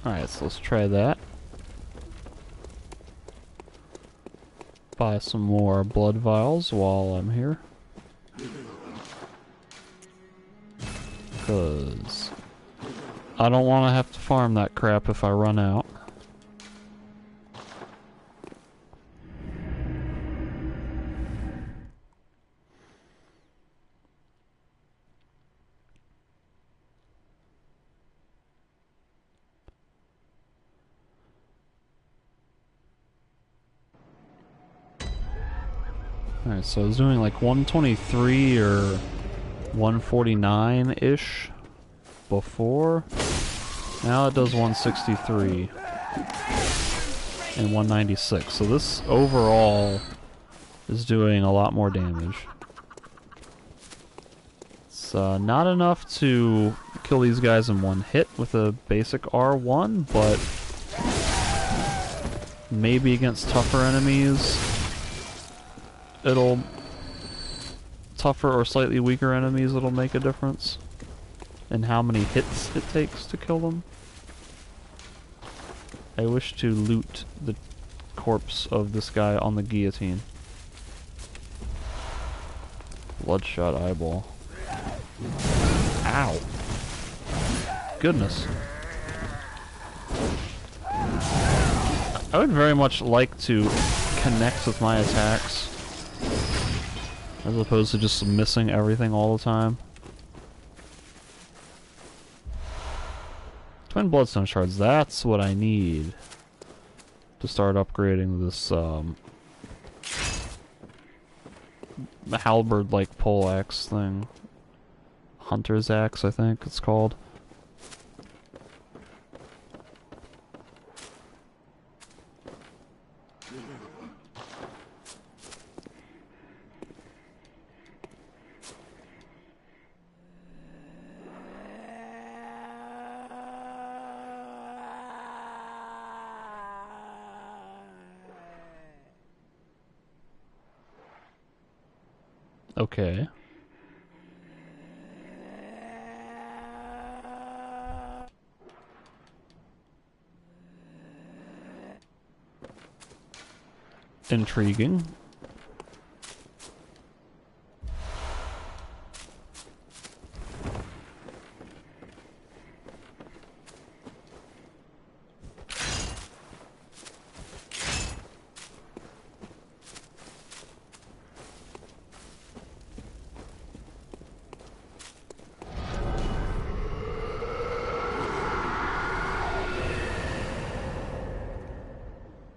Alright, so let's try that. Buy some more blood vials while I'm here. Because I don't want to have to farm that crap if I run out. Alright, so I was doing like 123 or 149-ish before. Now it does 163 and 196. So this overall is doing a lot more damage. It's not enough to kill these guys in one hit with a basic R1, but maybe against tougher enemies tougher or slightly weaker enemies, it'll make a difference in how many hits it takes to kill them. I wish to loot the corpse of this guy on the guillotine. Bloodshot eyeball. Ow. Goodness. I would very much like to connect with my attacks, as opposed to just missing everything all the time. Twin bloodstone shards, that's what I need to start upgrading this halberd-like poleaxe thing. Hunter's axe, I think it's called. Okay. Intriguing.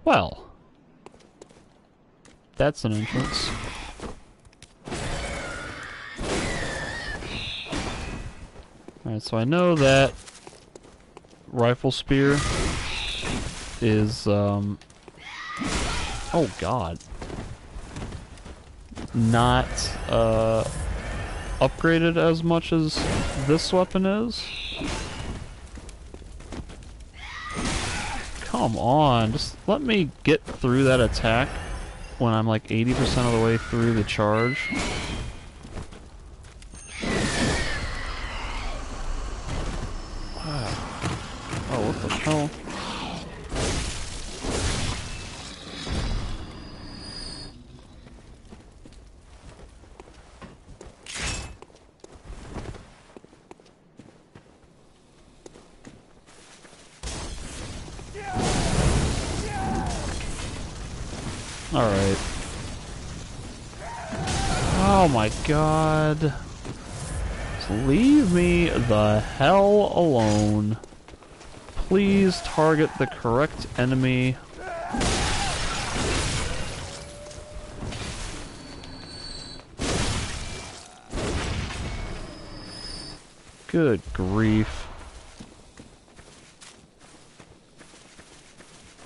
Well, that's an entrance. Alright, so I know that rifle spear is, oh god. Not, upgraded as much as this weapon is. Come on, just let me get through that attack when I'm like 80% of the way through the charge. Oh, what the hell? Alright. Oh my god. Just leave me the hell alone. Please target the correct enemy. Good grief.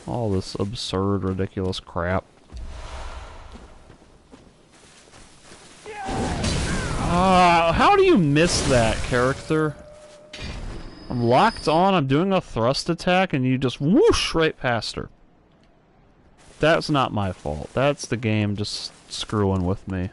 All this absurd, ridiculous crap. How do you miss that, character? I'm locked on, I'm doing a thrust attack, and you just whoosh right past her. That's not my fault. That's the game just screwing with me.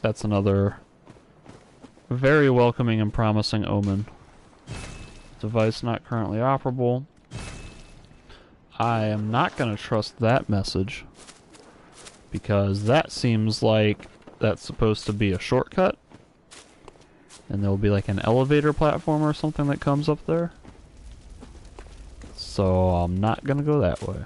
That's another very welcoming and promising omen. Device not currently operable. I am not going to trust that message, because that seems like that's supposed to be a shortcut, and there'll be like an elevator platform or something that comes up there. So I'm not going to go that way.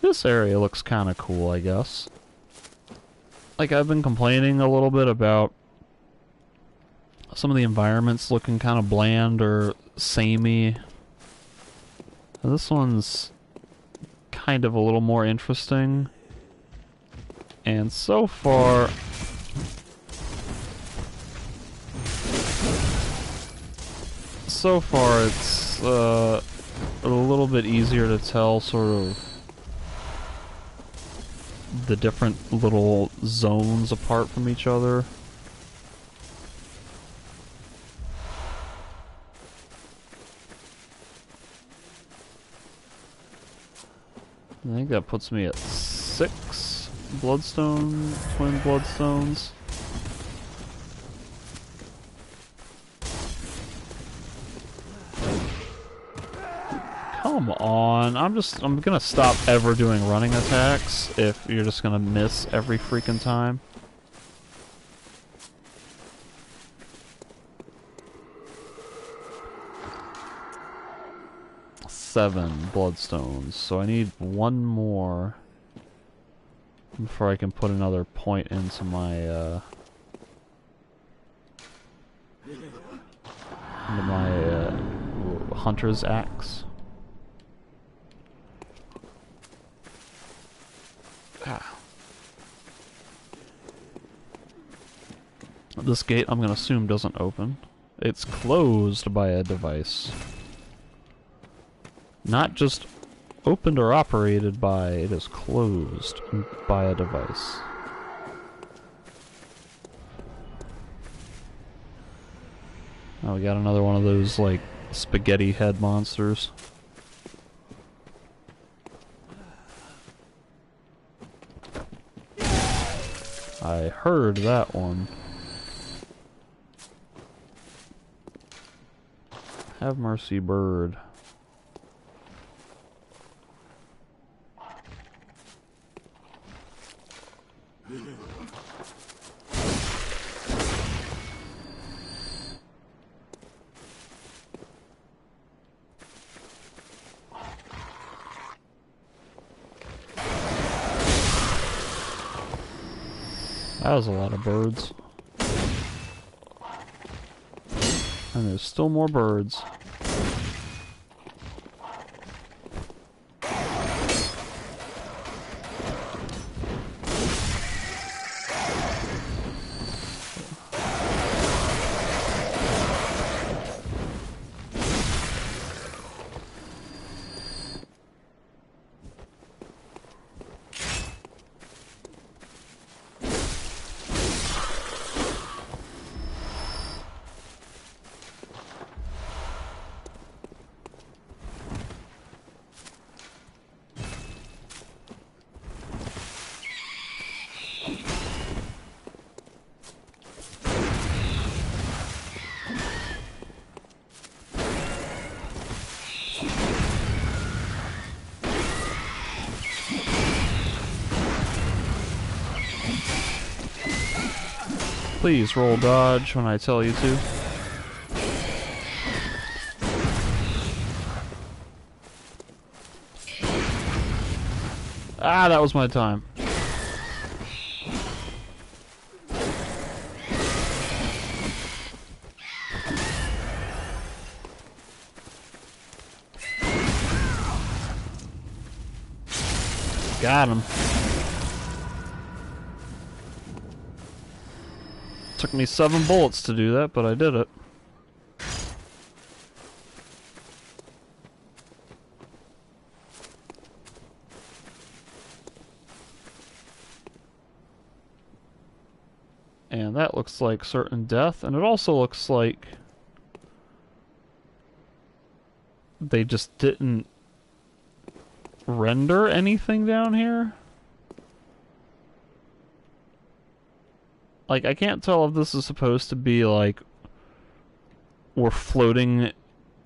This area looks kind of cool, I guess. Like, I've been complaining a little bit about some of the environments looking kind of bland or samey. This one's kind of a little more interesting. And so far... it's a little bit easier to tell sort of the different little zones apart from each other. I think that puts me at 6 bloodstone, twin bloodstones. Come on, I'm gonna stop ever doing running attacks if you're just gonna miss every freaking time. Seven bloodstones, so I need one more before I can put another point into my hunter's axe. Ah. This gate, I'm gonna assume, doesn't open. It's closed by a device. Not just opened or operated by, it is closed by a device. Oh, we got another one of those, like, spaghetti head monsters. I heard that one. Have mercy, bird. That was a lot of birds. And there's still more birds. Please roll dodge when I tell you to. Ah, that was my time. Got him. Took me 7 bullets to do that, but I did it. And that looks like certain death, and it also looks like they just didn't render anything down here. Like, I can't tell if this is supposed to be like we're floating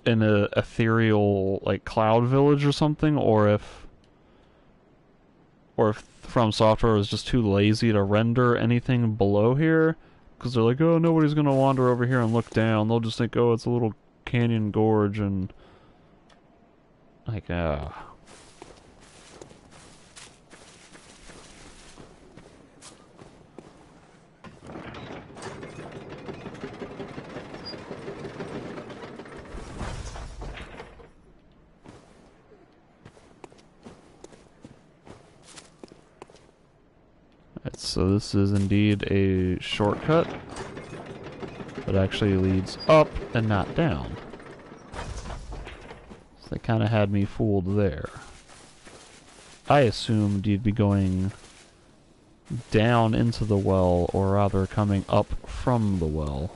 in a ethereal like cloud village or something, or if From Software was just too lazy to render anything below here, because they're like, oh, nobody's gonna wander over here and look down. They'll just think, oh, it's a little canyon gorge, and like, so this is indeed a shortcut that actually leads up and not down. So they kind of had me fooled there. I assumed you'd be going down into the well, or rather coming up from the well.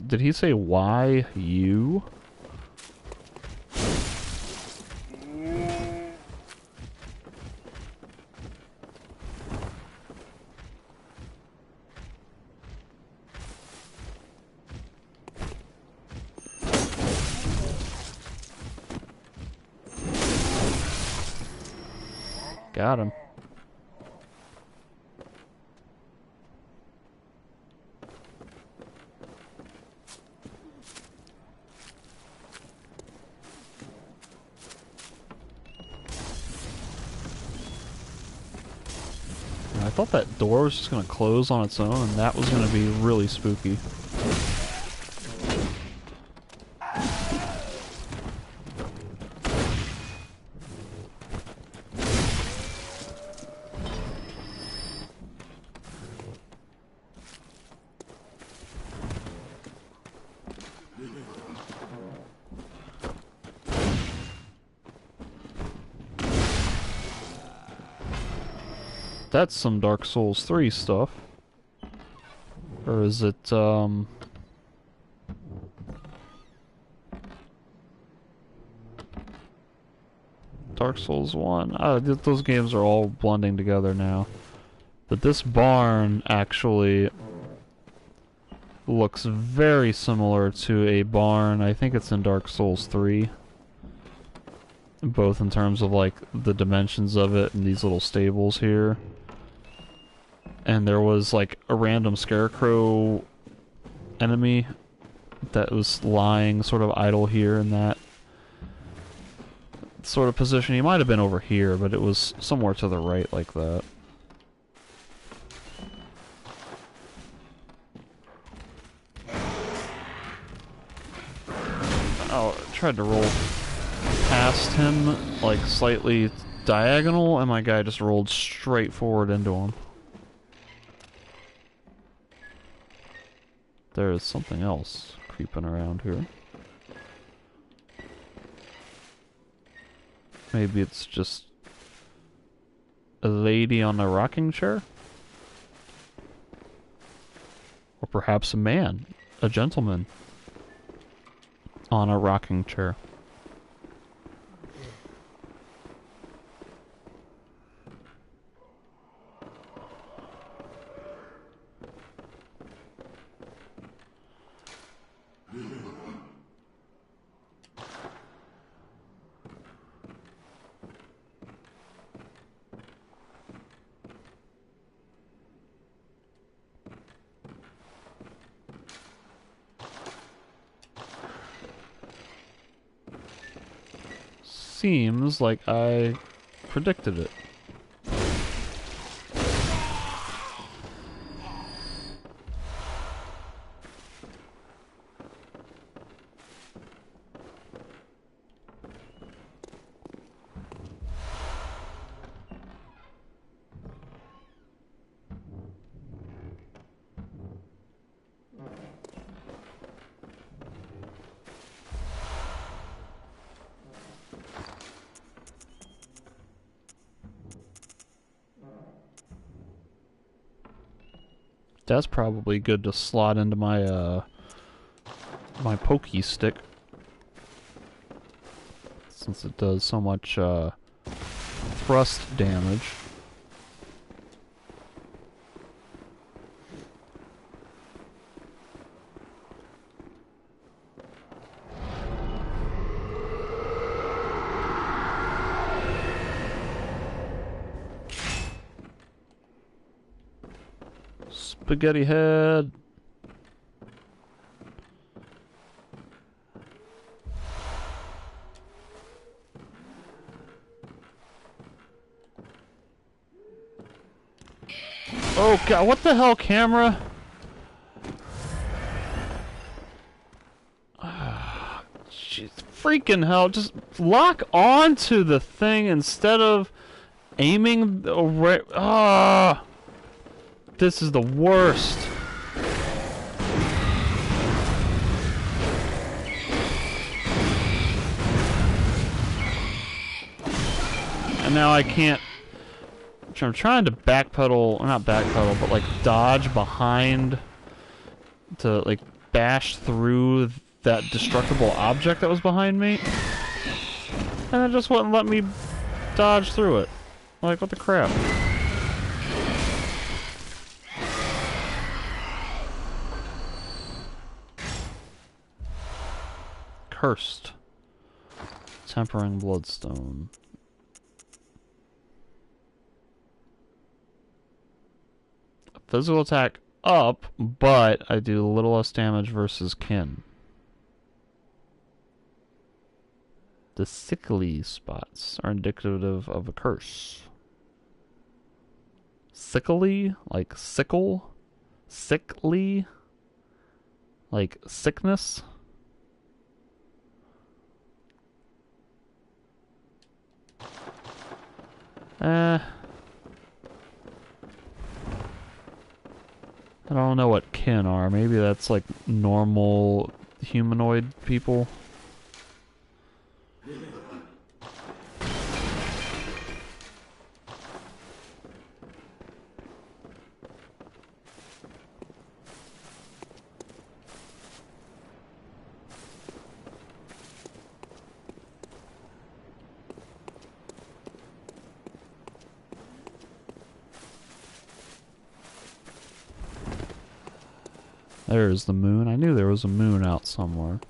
Did he say why you? Got him. I thought that door was just going to close on its own, and that was going to be really spooky. That's some Dark Souls 3 stuff. Or is it, Dark Souls 1? Those games are all blending together now. But this barn actually looks very similar to a barn. I think it's in Dark Souls 3. Both in terms of, like, the dimensions of it and these little stables here. And there was, like, a random scarecrow enemy that was lying sort of idle here in that sort of position. He might have been over here, but it was somewhere to the right like that. Oh, I tried to roll past him, like, slightly diagonal, and my guy just rolled straight forward into him. There's something else creeping around here. Maybe it's just a lady on a rocking chair? Or perhaps a man, a gentleman, on a rocking chair. Seems like I predicted it. That's probably good to slot into my my pokey stick, since it does so much thrust damage. Spaghetti head. Oh god, what the hell, camera? Freaking hell, just lock onto the thing instead of aiming right. Ah! This is the worst. And now I can't. I'm trying to backpedal, or not backpedal, but like dodge behind to like bash through that destructible object that was behind me. And it just wouldn't let me dodge through it. Like, what the crap? Cursed. Tempering Bloodstone. Physical attack up, but I do a little less damage versus kin. The sickly spots are indicative of a curse. Sickly? Like sickle? Sickly? Like sickness? I don't know what kin are. Maybe that's like normal humanoid people. There's the moon. I knew there was a moon out somewhere.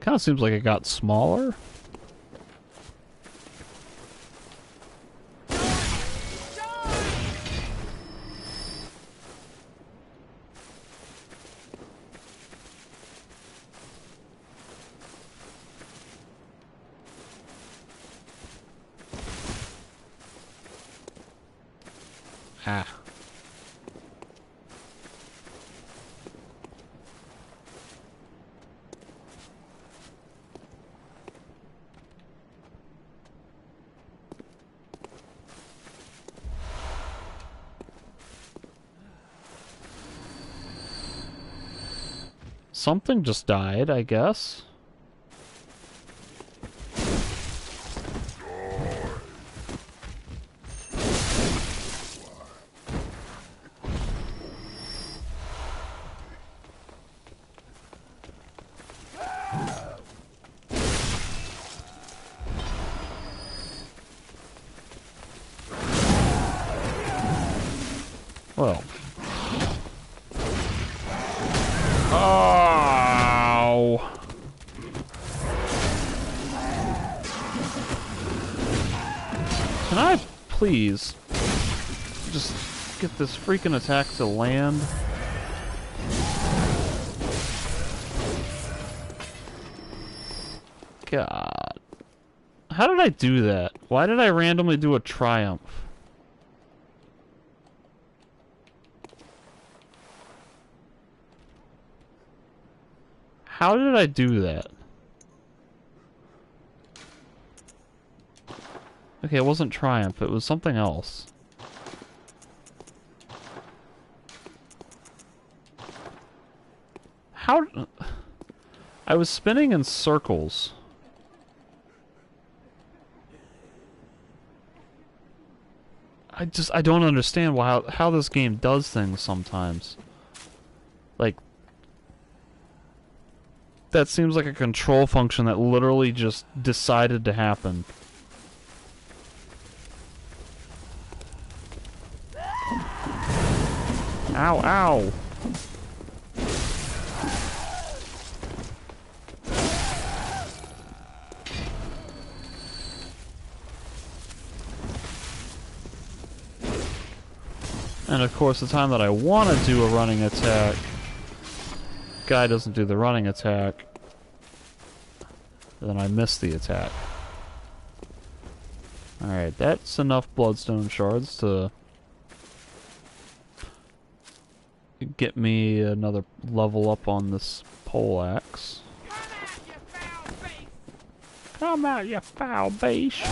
Kind of seems like it got smaller. Ah. Something just died, I guess. Well. Ow! Can I please just get this freaking attack to land? God. How did I do that? Why did I randomly do a triumph? How did I do that? Okay, it wasn't triumph, it was something else. How... I was spinning in circles. I don't understand how this game does things sometimes. Like, that seems like a control function that literally just decided to happen. Ow, ow! And of course, the time that I want to do a running attack, guy doesn't do the running attack, then I miss the attack. Alright, that's enough bloodstone shards to get me another level up on this poleaxe. Come out, you foul beast!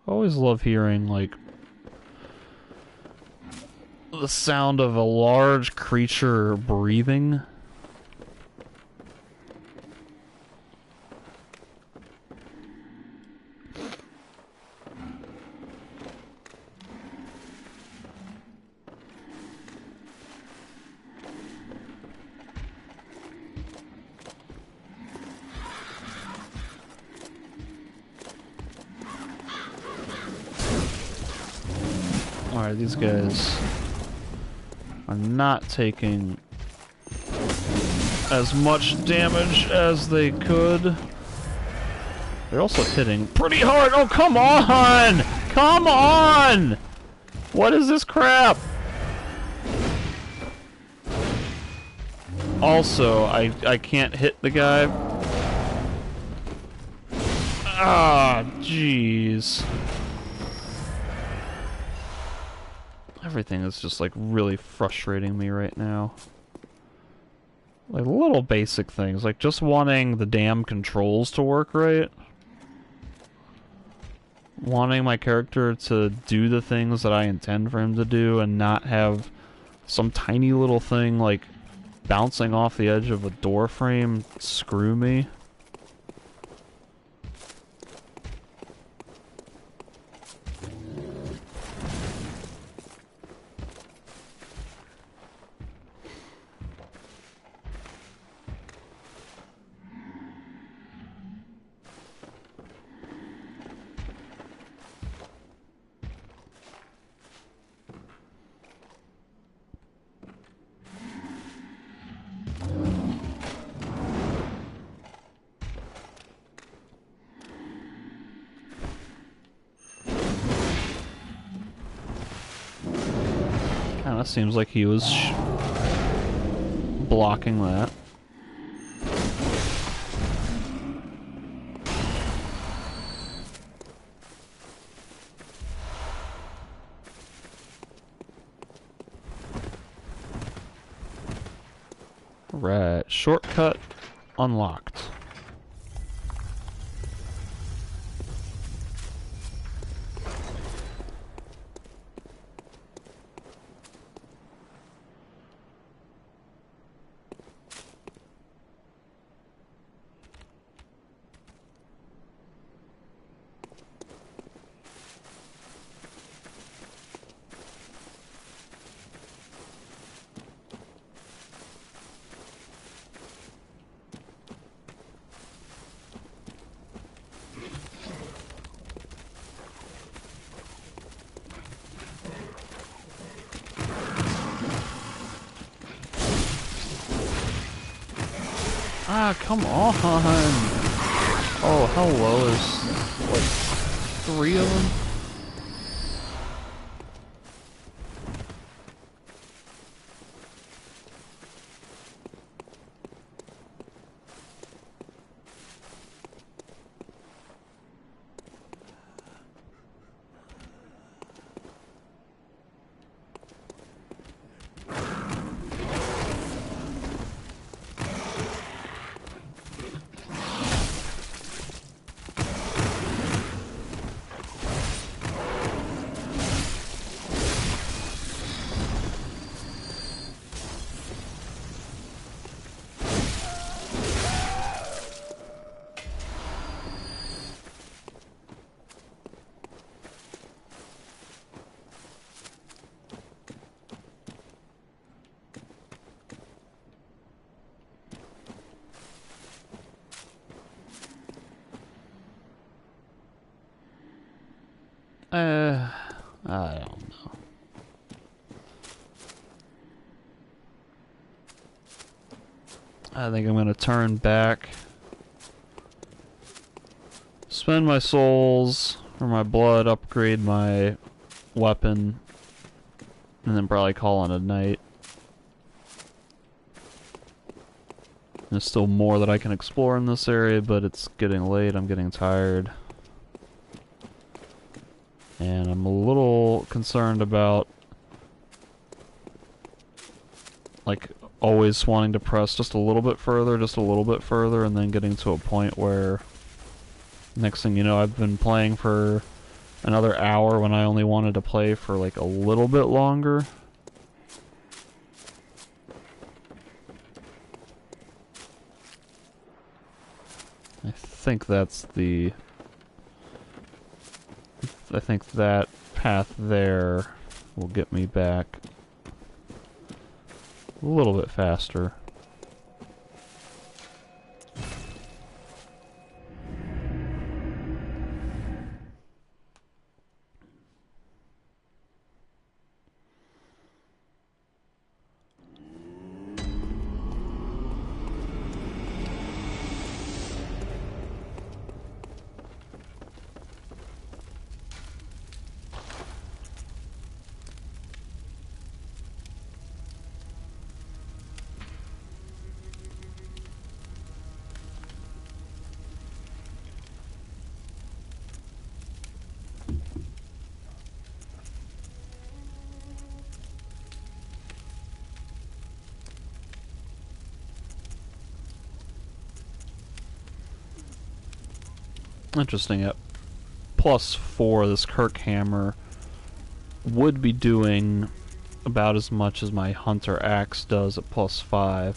I always love hearing, like, the sound of a large creature breathing. Alright, these guys are not taking as much damage as they could. They're also hitting pretty hard. Oh, come on! Come on! What is this crap? Also, I can't hit the guy. Ah, jeez. Everything is just, like, really frustrating me right now. Like, little basic things, like just wanting the damn controls to work right. Wanting my character to do the things that I intend for him to do and not have some tiny little thing, like, bouncing off the edge of a door frame screw me. Kinda seems like he was blocking that. Right, shortcut unlocked. Ah, come on! Oh, how low is, like, 3 of them? I don't know. I think I'm gonna turn back, spend my souls or my blood, upgrade my weapon, and then probably call it a night. There's still more that I can explore in this area, but it's getting late, I'm getting tired. And I'm a little concerned about, like, always wanting to press just a little bit further, and then getting to a point where next thing you know I've been playing for another hour when I only wanted to play for like a little bit longer. I think that path there will get me back a little bit faster. Interesting. At +4, this Kirk hammer would be doing about as much as my Hunter axe does at +5.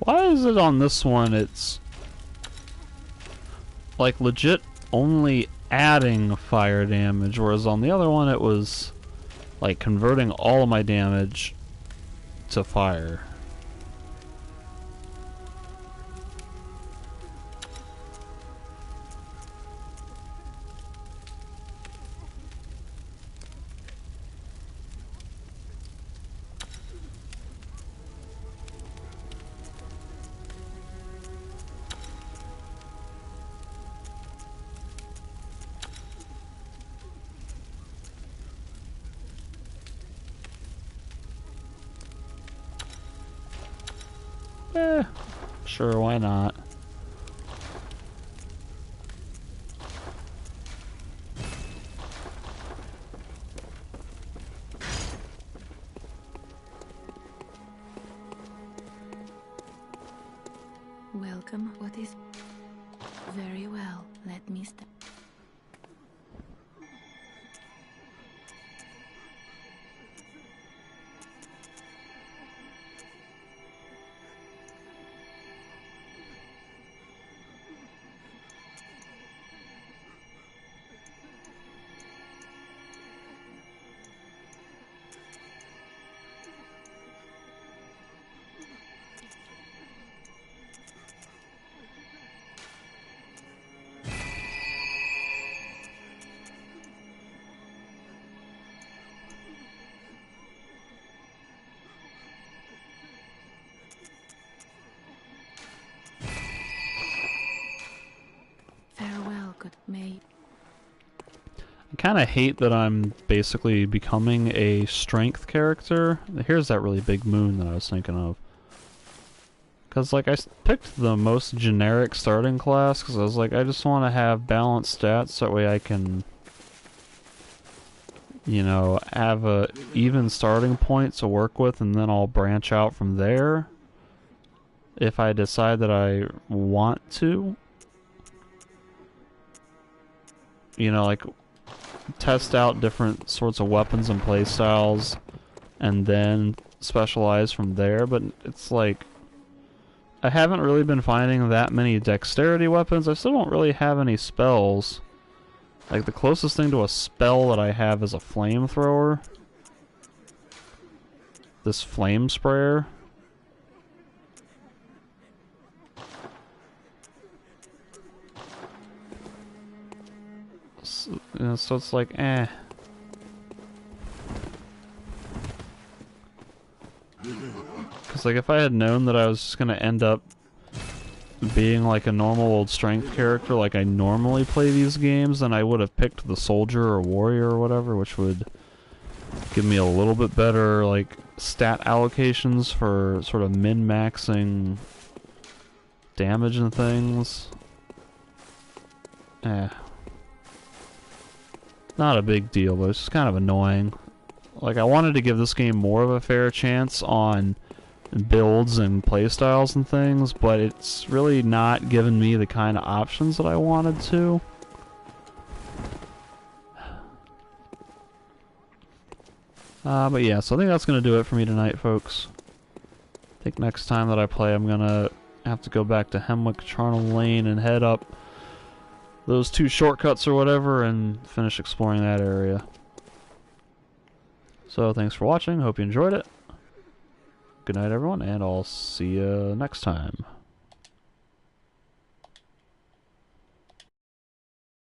Why is it on this one it's like legit only adding fire damage, whereas on the other one it was like converting all of my damage to fire? Sure, why not? Welcome. What is... Very well. Let me step. Farewell, good maid. I kind of hate that I'm basically becoming a strength character. Here's that really big moon that I was thinking of. Because, like, I picked the most generic starting class because I was like, I just want to have balanced stats so that way I can, you know, have a even starting point to work with, and then I'll branch out from there if I decide that I want to. You know, like, test out different sorts of weapons and playstyles, and then specialize from there, but it's like I haven't really been finding that many dexterity weapons. I still don't really have any spells. Like, the closest thing to a spell that I have is a flamethrower. This flame sprayer. So, you know, so it's like, eh. Because, like, if I had known that I was just going to end up being like a normal old strength character like I normally play these games, then I would have picked the soldier or warrior or whatever, which would give me a little bit better, like, stat allocations for sort of min-maxing damage and things. Not a big deal, but it's just kind of annoying. Like, I wanted to give this game more of a fair chance on builds and playstyles and things, but it's really not given me the kind of options that I wanted to. But yeah, so I think that's going to do it for me tonight, folks. I think next time that I play, I'm going to have to go back to Hemwick Charnel Lane and head up those 2 shortcuts or whatever and finish exploring that area. So thanks for watching, hope you enjoyed it. Good night everyone, and I'll see you next time.